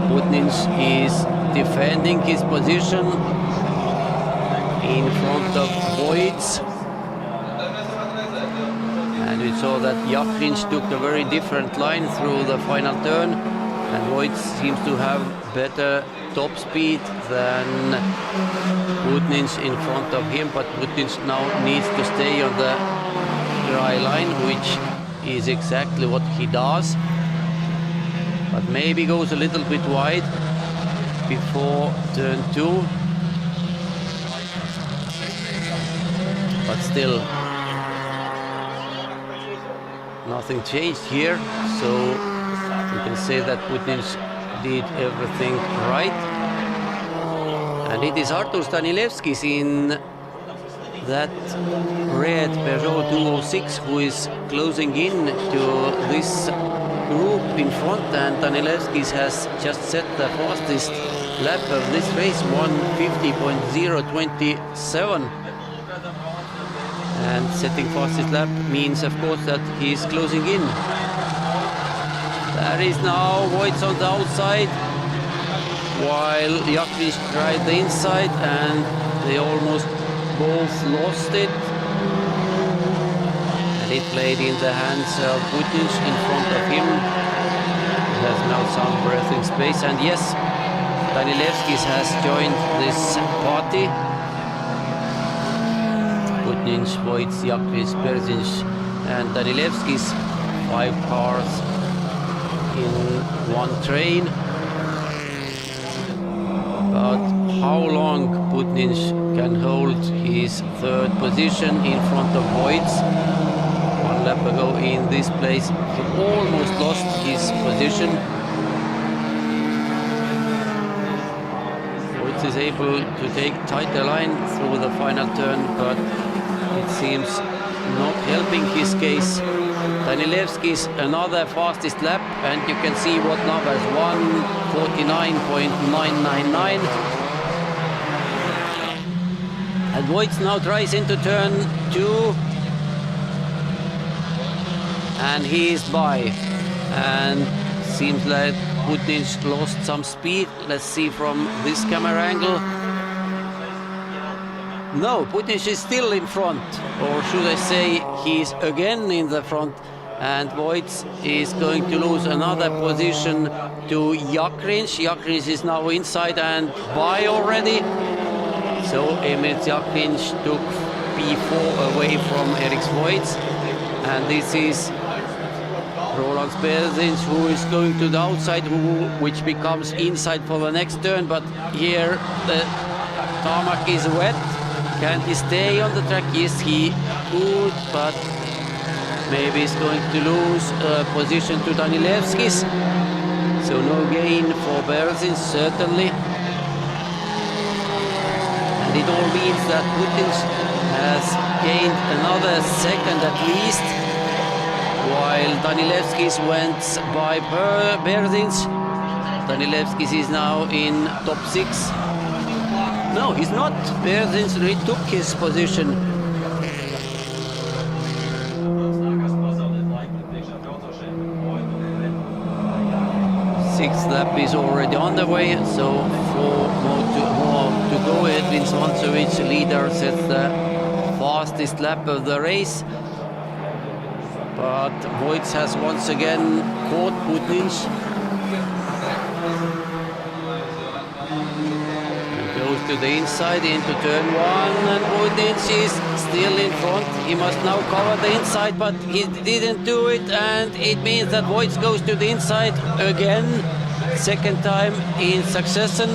Putin's is defending his position in front of Voits. And we saw that Yaris took a very different line through the final turn, and Voits seems to have better top speed than Putin's in front of him, but Putin's now needs to stay on the dry line, which is exactly what he does, but maybe goes a little bit wide before turn 2. But still, nothing changed here, so you can say that Putin's did everything right. And it is Artur Stanilevskis in that red Peugeot 206 who is closing in to this group in front, and Stanilevskis has just set the fastest lap of this race, 1:50.027. And setting fastest lap means, of course, that he is closing in. There is now Voits on the outside, while Yaris tried the inside, and they almost both lost it. And it played in the hands of Putin's in front of him. He has now some breathing space, and yes, Stanilevskis has joined this party. Putin's, Voits, Yaris, Bērziņš, and Stanilevskis, 5 cars in one train. But how long Putin's can hold his third position in front of Voits? One lap ago in this place, he almost lost his position. Voits is able to take tighter line through the final turn, but it seems not helping his case. Danilevski's another fastest lap, and you can see what numbers, 1:49.999. And Voits now tries into turn 2. And he is by. And seems like Putin's lost some speed. Let's see from this camera angle. No, Putin is still in front, or should I say he's again in the front, and Voits is going to lose another position to Yaris. Yaris is now inside and by already. So Emil Yaris took P4 away from Eric Voits, and this is Rolands Bērziņš, who is going to the outside, which becomes inside for the next turn, but here the tarmac is wet. Can he stay on the track? Yes, he could, but maybe he's going to lose position to Danilevski's. So no gain for Bērziņš, certainly. And it all means that Putin has gained another second at least, while Danilevski's went by Bērziņš. Danilevski's is now in top 6. No, he's not. Bērziņš retook his position. Sixth lap is already on the way, so 4 more to go. Edvins Vansovičs, leader, sets the fastest lap of the race. But Voits has once again caught Putin. Goes to the inside into turn 1, and Putin is still in front. He must now cover the inside, but he didn't do it, and it means that Voits goes to the inside again, second time in succession.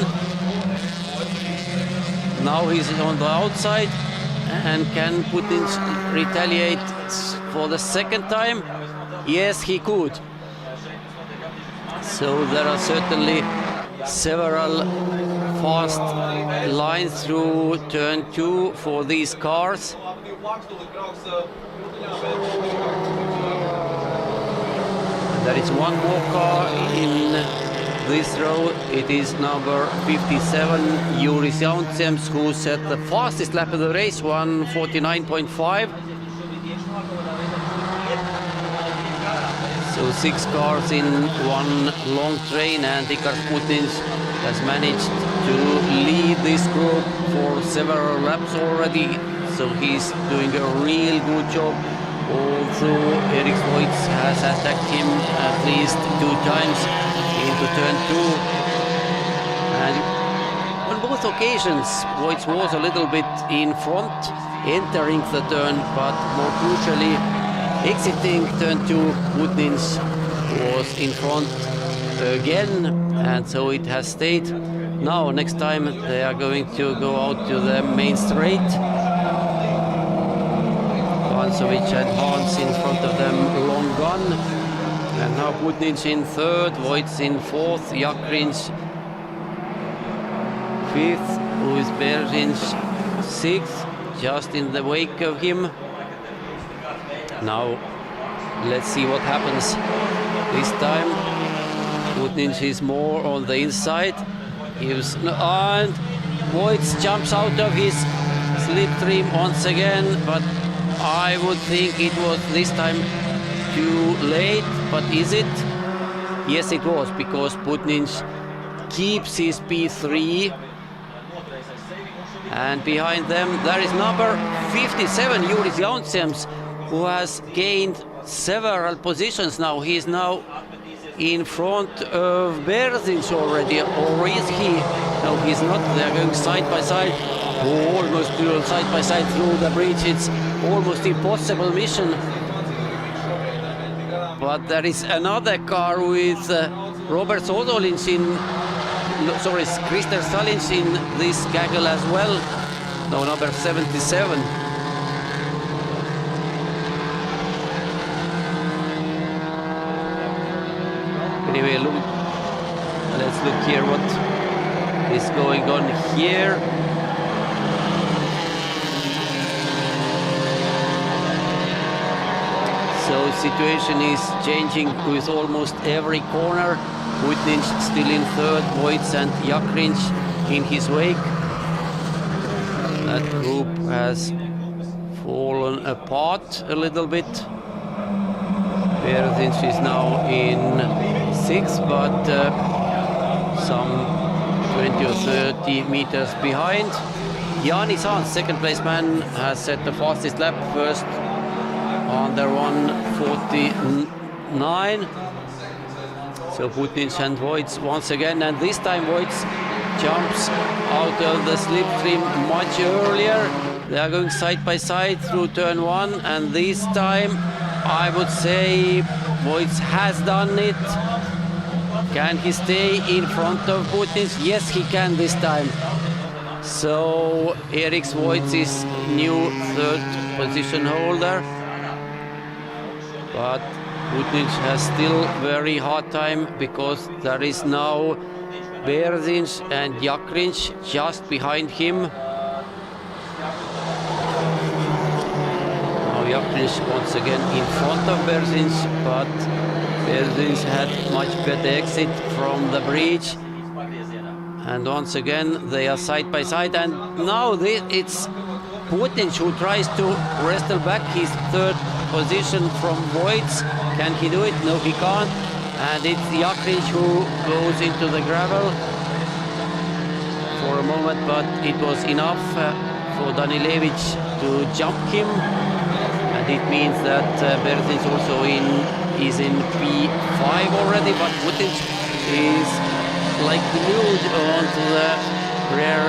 Now he's on the outside, and can Putin retaliate for the second time? Yes, he could. So there are certainly several fast lines through turn 2 for these cars. There is one more car in this row. It is number 57, Yaris, who set the fastest lap of the race, 1:49.5. So 6 cars in one long train, and Ikar Putin has managed to lead this group for several laps already. So he's doing a real good job. Although Eric Voits has attacked him at least 2 times into turn 2. And on both occasions, Voits was a little bit in front, entering the turn, but more crucially, exiting turn 2, Putin was in front again, and so it has stayed. Now, next time they are going to go out to the main straight. Vansovičs and Hāns in front of them, long gone. And now Putin in third, Voits in fourth, Yaris fifth, who is Bērziņš sixth, just in the wake of him. Now, let's see what happens this time. Putin is more on the inside. And Voits jumps out of his slipstream once again, but I would think it was this time too late. But is it? Yes, it was, because Putin keeps his P3. And behind them, there is number 57, Yaris, who has gained several positions now. He is now in front of Bērziņš already, or is he? No, he's not. They're going side by side, almost side by side through the bridge. It's almost impossible mission. But there is another car with Robert Sodolins Krister Salins in this gaggle as well. No, number 77. Anyway, let's look here what is going on here. So situation is changing with almost every corner. Butniņš still in third, Voits and Yaris in his wake. That group has fallen apart a little bit. Bērziņš is now in sixth, but some 20 or 30 meters behind. Jānis Hāns, second place man, has set the fastest lap, first under 1:49. So Butniņš and Voits once again, and this time Voits jumps out of the slipstream much earlier. They are going side by side through turn one, and this time I would say Voits has done it. Can he stay in front of Butniņš? Yes, he can this time. So Eriks Voits is new third position holder, but Butniņš has still very hard time because there is now Bērziņš and Yaris just behind him. Now Yaris once again in front of Bērziņš, but Bērziņš had much better exit from the bridge. And once again they are side by side, and now it's Butniņš who tries to wrestle back his third position from Voits. Can he do it? No, he can't. And it's Yaris who goes into the gravel for a moment, but it was enough for Danilevic to jump him, and it means that Bērziņš also is in P5 already, but Butniņš is like glued onto the rear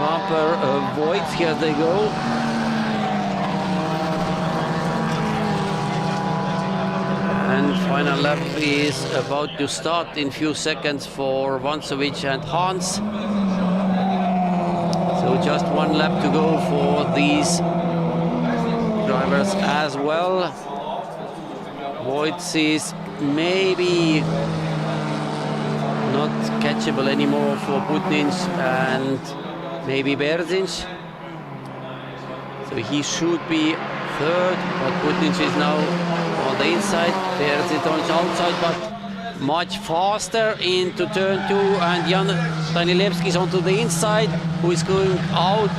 bumper of Voits. Here they go. And final lap is about to start in few seconds for Vansovičs and Hāns. So just one lap to go for these drivers as well. Voits is maybe not catchable anymore for Butniņš and maybe Bērziņš. So he should be third, but Butniņš is now on the inside. Bērziņš on the outside, but much faster into turn two, and Jan Danilevski is onto the inside, who is going out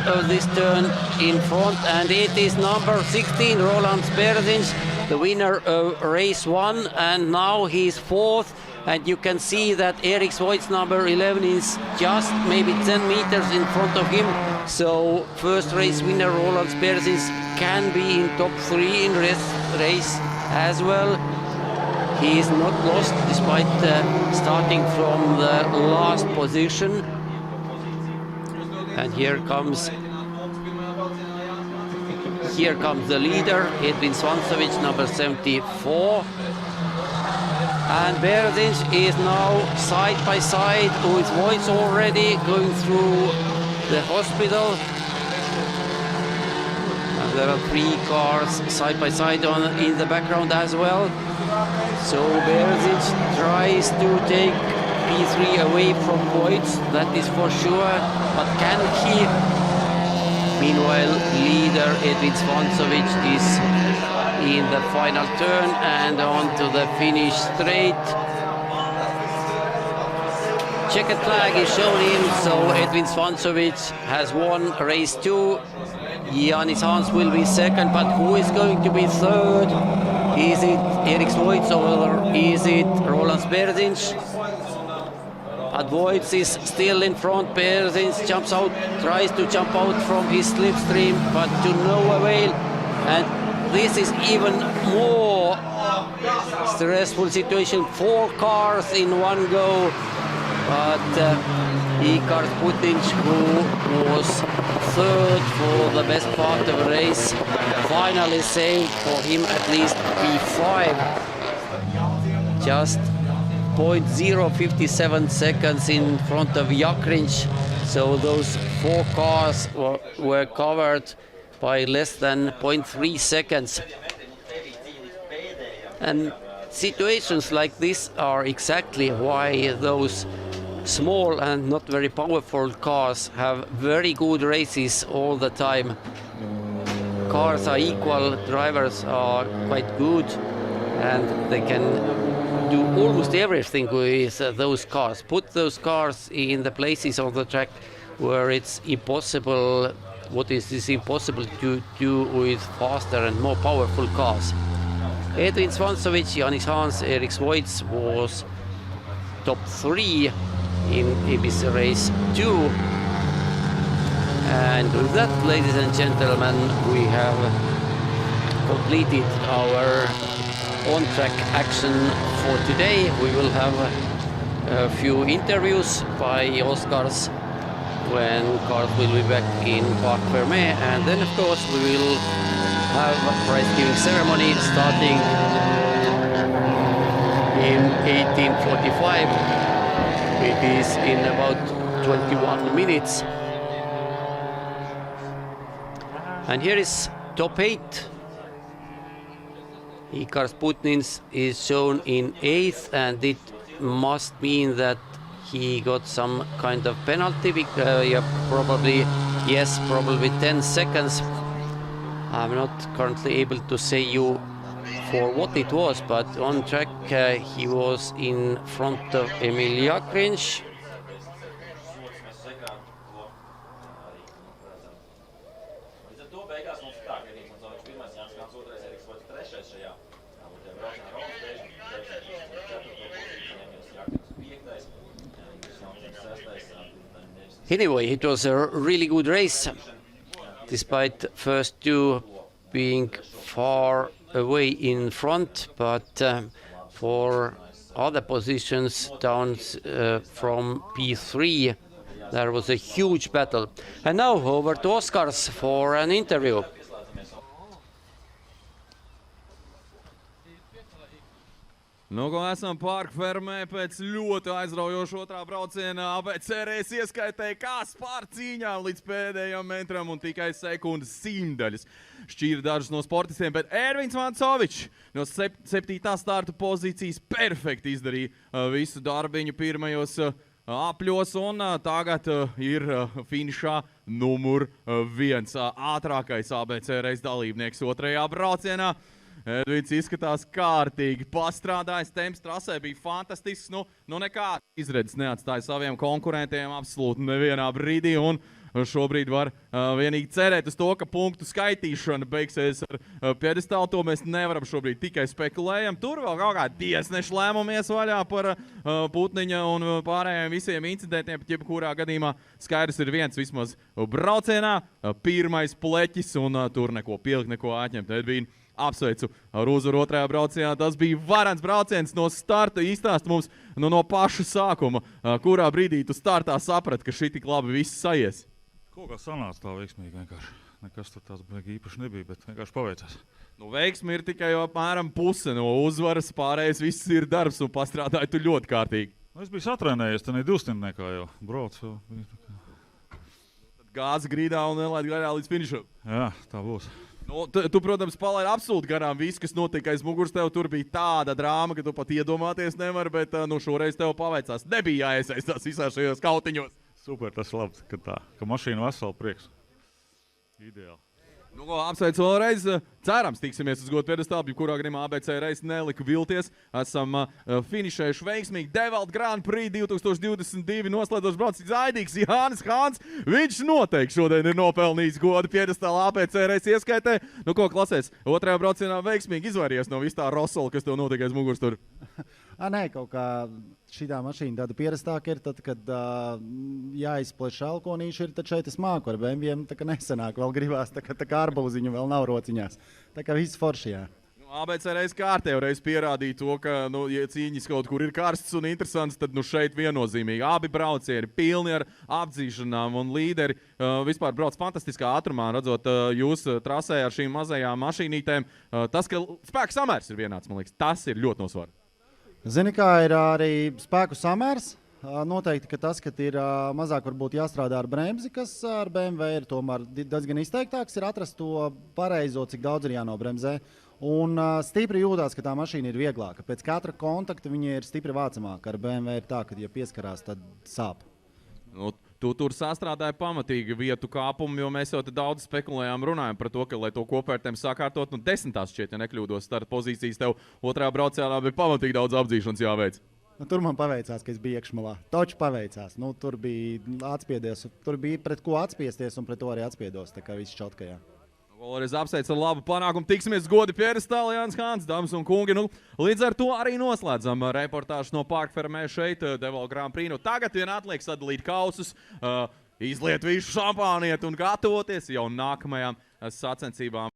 of this turn in front, and it is number 16, Rolands Bērziņš, the winner of race 1, and now he's fourth. And you can see that Eriks Voits number 11 is just maybe 10 meters in front of him. So first race winner Rolands Bērziņš can be in top 3 in race as well. He is not lost despite starting from the last position. And here comes the leader, Edvins Vansovičs, number 74. And Bērziņš is now side by side with Voits already going through the hospital. And there are 3 cars side by side in the background as well. So Bērziņš tries to take P3 away from Voits, that is for sure. But can he? Meanwhile, leader Edvins Vansovičs is in the final turn and on to the finish straight. Checkered flag is shown him, so Edvins Vansovičs has won race 2. Jānis Hāns will be second, but who is going to be third? Is it Eriks Voits or is it Rolands Bērziņš? But Voits is still in front. Bērziņš jumps out, tries to jump out from his slipstream, but to no avail. And this is even more stressful situation. 4 cars in one go, but Ikars Butniņš, who was third for the best part of the race, finally saved for him at least P5. Just 0.057 seconds in front of Yaris. So those 4 cars were covered by less than 0.3 seconds. And situations like this are exactly why those small and not very powerful cars have very good races all the time. cars are equal, drivers are quite good, and they can do almost everything with those cars. Put those cars in the places on the track where it's impossible, what is impossible to do with faster and more powerful cars. Edvins Vansovičs, Jānis Hāns, Eriks Voits was top 3 in this race 2. And with that, ladies and gentlemen, we have completed our on-track action for today. We will have a few interviews by Oscars when cars will be back in Parc Fermé, and then of course we will have a prize-giving ceremony starting in 18:45. It is in about 21 minutes. And here is top 8. Ikar Sputnins is shown in 8th, and it must mean that he got some kind of penalty. Yeah, probably 10 seconds. I'm not currently able to say you for what it was, but on track he was in front of Emil Jakrinš. Anyway, it was a really good race, despite first 2 being far away in front, but for other positions down from P3, there was a huge battle. And now over to Oscars for an interview. Nu, ko esam Parc Fermé pēc ļoti aizraujoša otrā brauciena ABCC RACE ieskaitēja kā spār cīņām līdz pēdējam metram un tikai sekundes simtaļas šķīra dažus no sportistiem, bet Edvins Vansovičs no 7. starta pozīcijas perfekti izdarīja visu darbiņu pirmajos apļos un tagad ir finišā numur 1 ātrākais ABCC RACE dalībnieks otrajā braucienā. Edvins izskatās kārtīgi pastrādājis, temps trasē bija fantastisks, nu nekā izredzes neatstāja saviem konkurentiem absolūti nevienā brīdī, un šobrīd var vienīgi cerēt uz to, ka punktu skaitīšana beigsies ar piedestālu, to mēs nevaram šobrīd tikai spekulējam. Tur vēl kaut kā tiesneša lēmumies vaļā par Putniņa un pārējiem visiem incidentiem, bet jebkurā gadījumā skaidrs ir viens vismaz braucienā, pirmais pleķis, un tur neko pilgt, neko atņemt. Edvīnu apsveicu ar uzvaru otrajā braucienā. Tas bija varens brauciens no starta. Īstāst mums no paša sākuma, kurā brīdī tu startā saprati, ka šī tik labi viss sajies. Kaut kā sanāca tā veiksmīgi vienkārši. Nekas tur tās īpaši nebija, bet vienkārši paveicās. Nu, veiksmi ir tikai apmēram puse no uzvaras, pārējais viss ir darbs un pastrādāji tu ļoti kārtīgi. Nu, es biju satrenējies, te ne 200 jau braucu. Tad gāzi grīdā un nelaid garā līdz finišam. Jā, tā būs. Nu, tu, protams, palaidi absolūti garām viss, kas notika aiz muguras tev. Tur bija tāda drāma, ka tu pat iedomāties nevar, bet šoreiz tev paveicās. Nebija jāiesaistās visā šajos kautiņos. Super, tas labi, ka tā, ka mašīna vesela prieks. Ideāli. Nu, apsveicu vēlreiz. Cerams, tiksimies uz godu piedestālu, kurā gadījumā ABCC RACE nelika vilties. Esam finišējuši veiksmīgi Devalt Grand Prix 2022 noslēdzošs braucis aidīgs Jānis Hāns. Viņš noteikti šodien ir nopelnījis godu piedestālu ABCC RACE ieskaitē. Nu, ko klasēs? Otrajā braucienā veiksmīgi izvairījies no vis tā rosola, kas tev notika aiz muguras tur. Nē, kaut kā šitā mašīna tāda pierastāka ir, tad, kad jāizpleš alkonīši ir, tad šeit es māku ar BMW, tā kā nesanāk, vēl gribās, tā kā arbūziņu vēl nav rociņās. Tā kā viss forši, jā. ABCC RACE kārtējo reiz pierādīja to, ka, ja cīņas kaut kur ir karsts un interesants, tad šeit viennozīmīgi. Abi braucieni pilni ar apdzīšanām un līderi vispār brauc fantastiskā ātrumā, redzot jūs trasē ar šīm mazajām mašīnītēm. Tas, ka spēku samērs ir vienāds, man liekas, tas ir ļoti nosvar. Zini, kā ir arī spēku samērs. Noteikti, ka tas, ka ir mazāk varbūt jāstrādā ar bremzi, kas ar BMW ir tomēr diezgan izteiktāks, ir atrast to pareizo, cik daudz ir jānobremzē. Un stipri jūtās, ka tā mašīna ir vieglāka. Pēc katra kontakta viņa ir stipri vācamāka. Ar BMW ir tā, ka, ja pieskarās, tad sāp. Nu, tu tur sastrādāji pamatīgi vietu kāpumu, jo mēs jau te daudz spekulējām, runājam par to, ka, lai to kopvērtējumu sakārtot, 10. šķiet, ja nekļūdos, starta pozīcijas tev otrā braucienā bija pamatīgi daudz apdzīšanas jāveic. Tur man paveicās, ka es biju iekšmalā. Taču paveicās. Tur bija atspiedies, tur bija pret ko atspiesties un pret to arī atspiedos, tā kā viss čotkajā. Vēlreiz apsveic ar labu panākumu. Tiksimies godi pierestāli, Jānis Hāns, dāmas un kungi. Līdz ar to arī noslēdzam reportāžu no Parkfermē šeit, Deval Grand Prix. Tagad vien atliek sadalīt kausus, izliet visu šampāniet un gatavoties jau nākamajām sacensībām.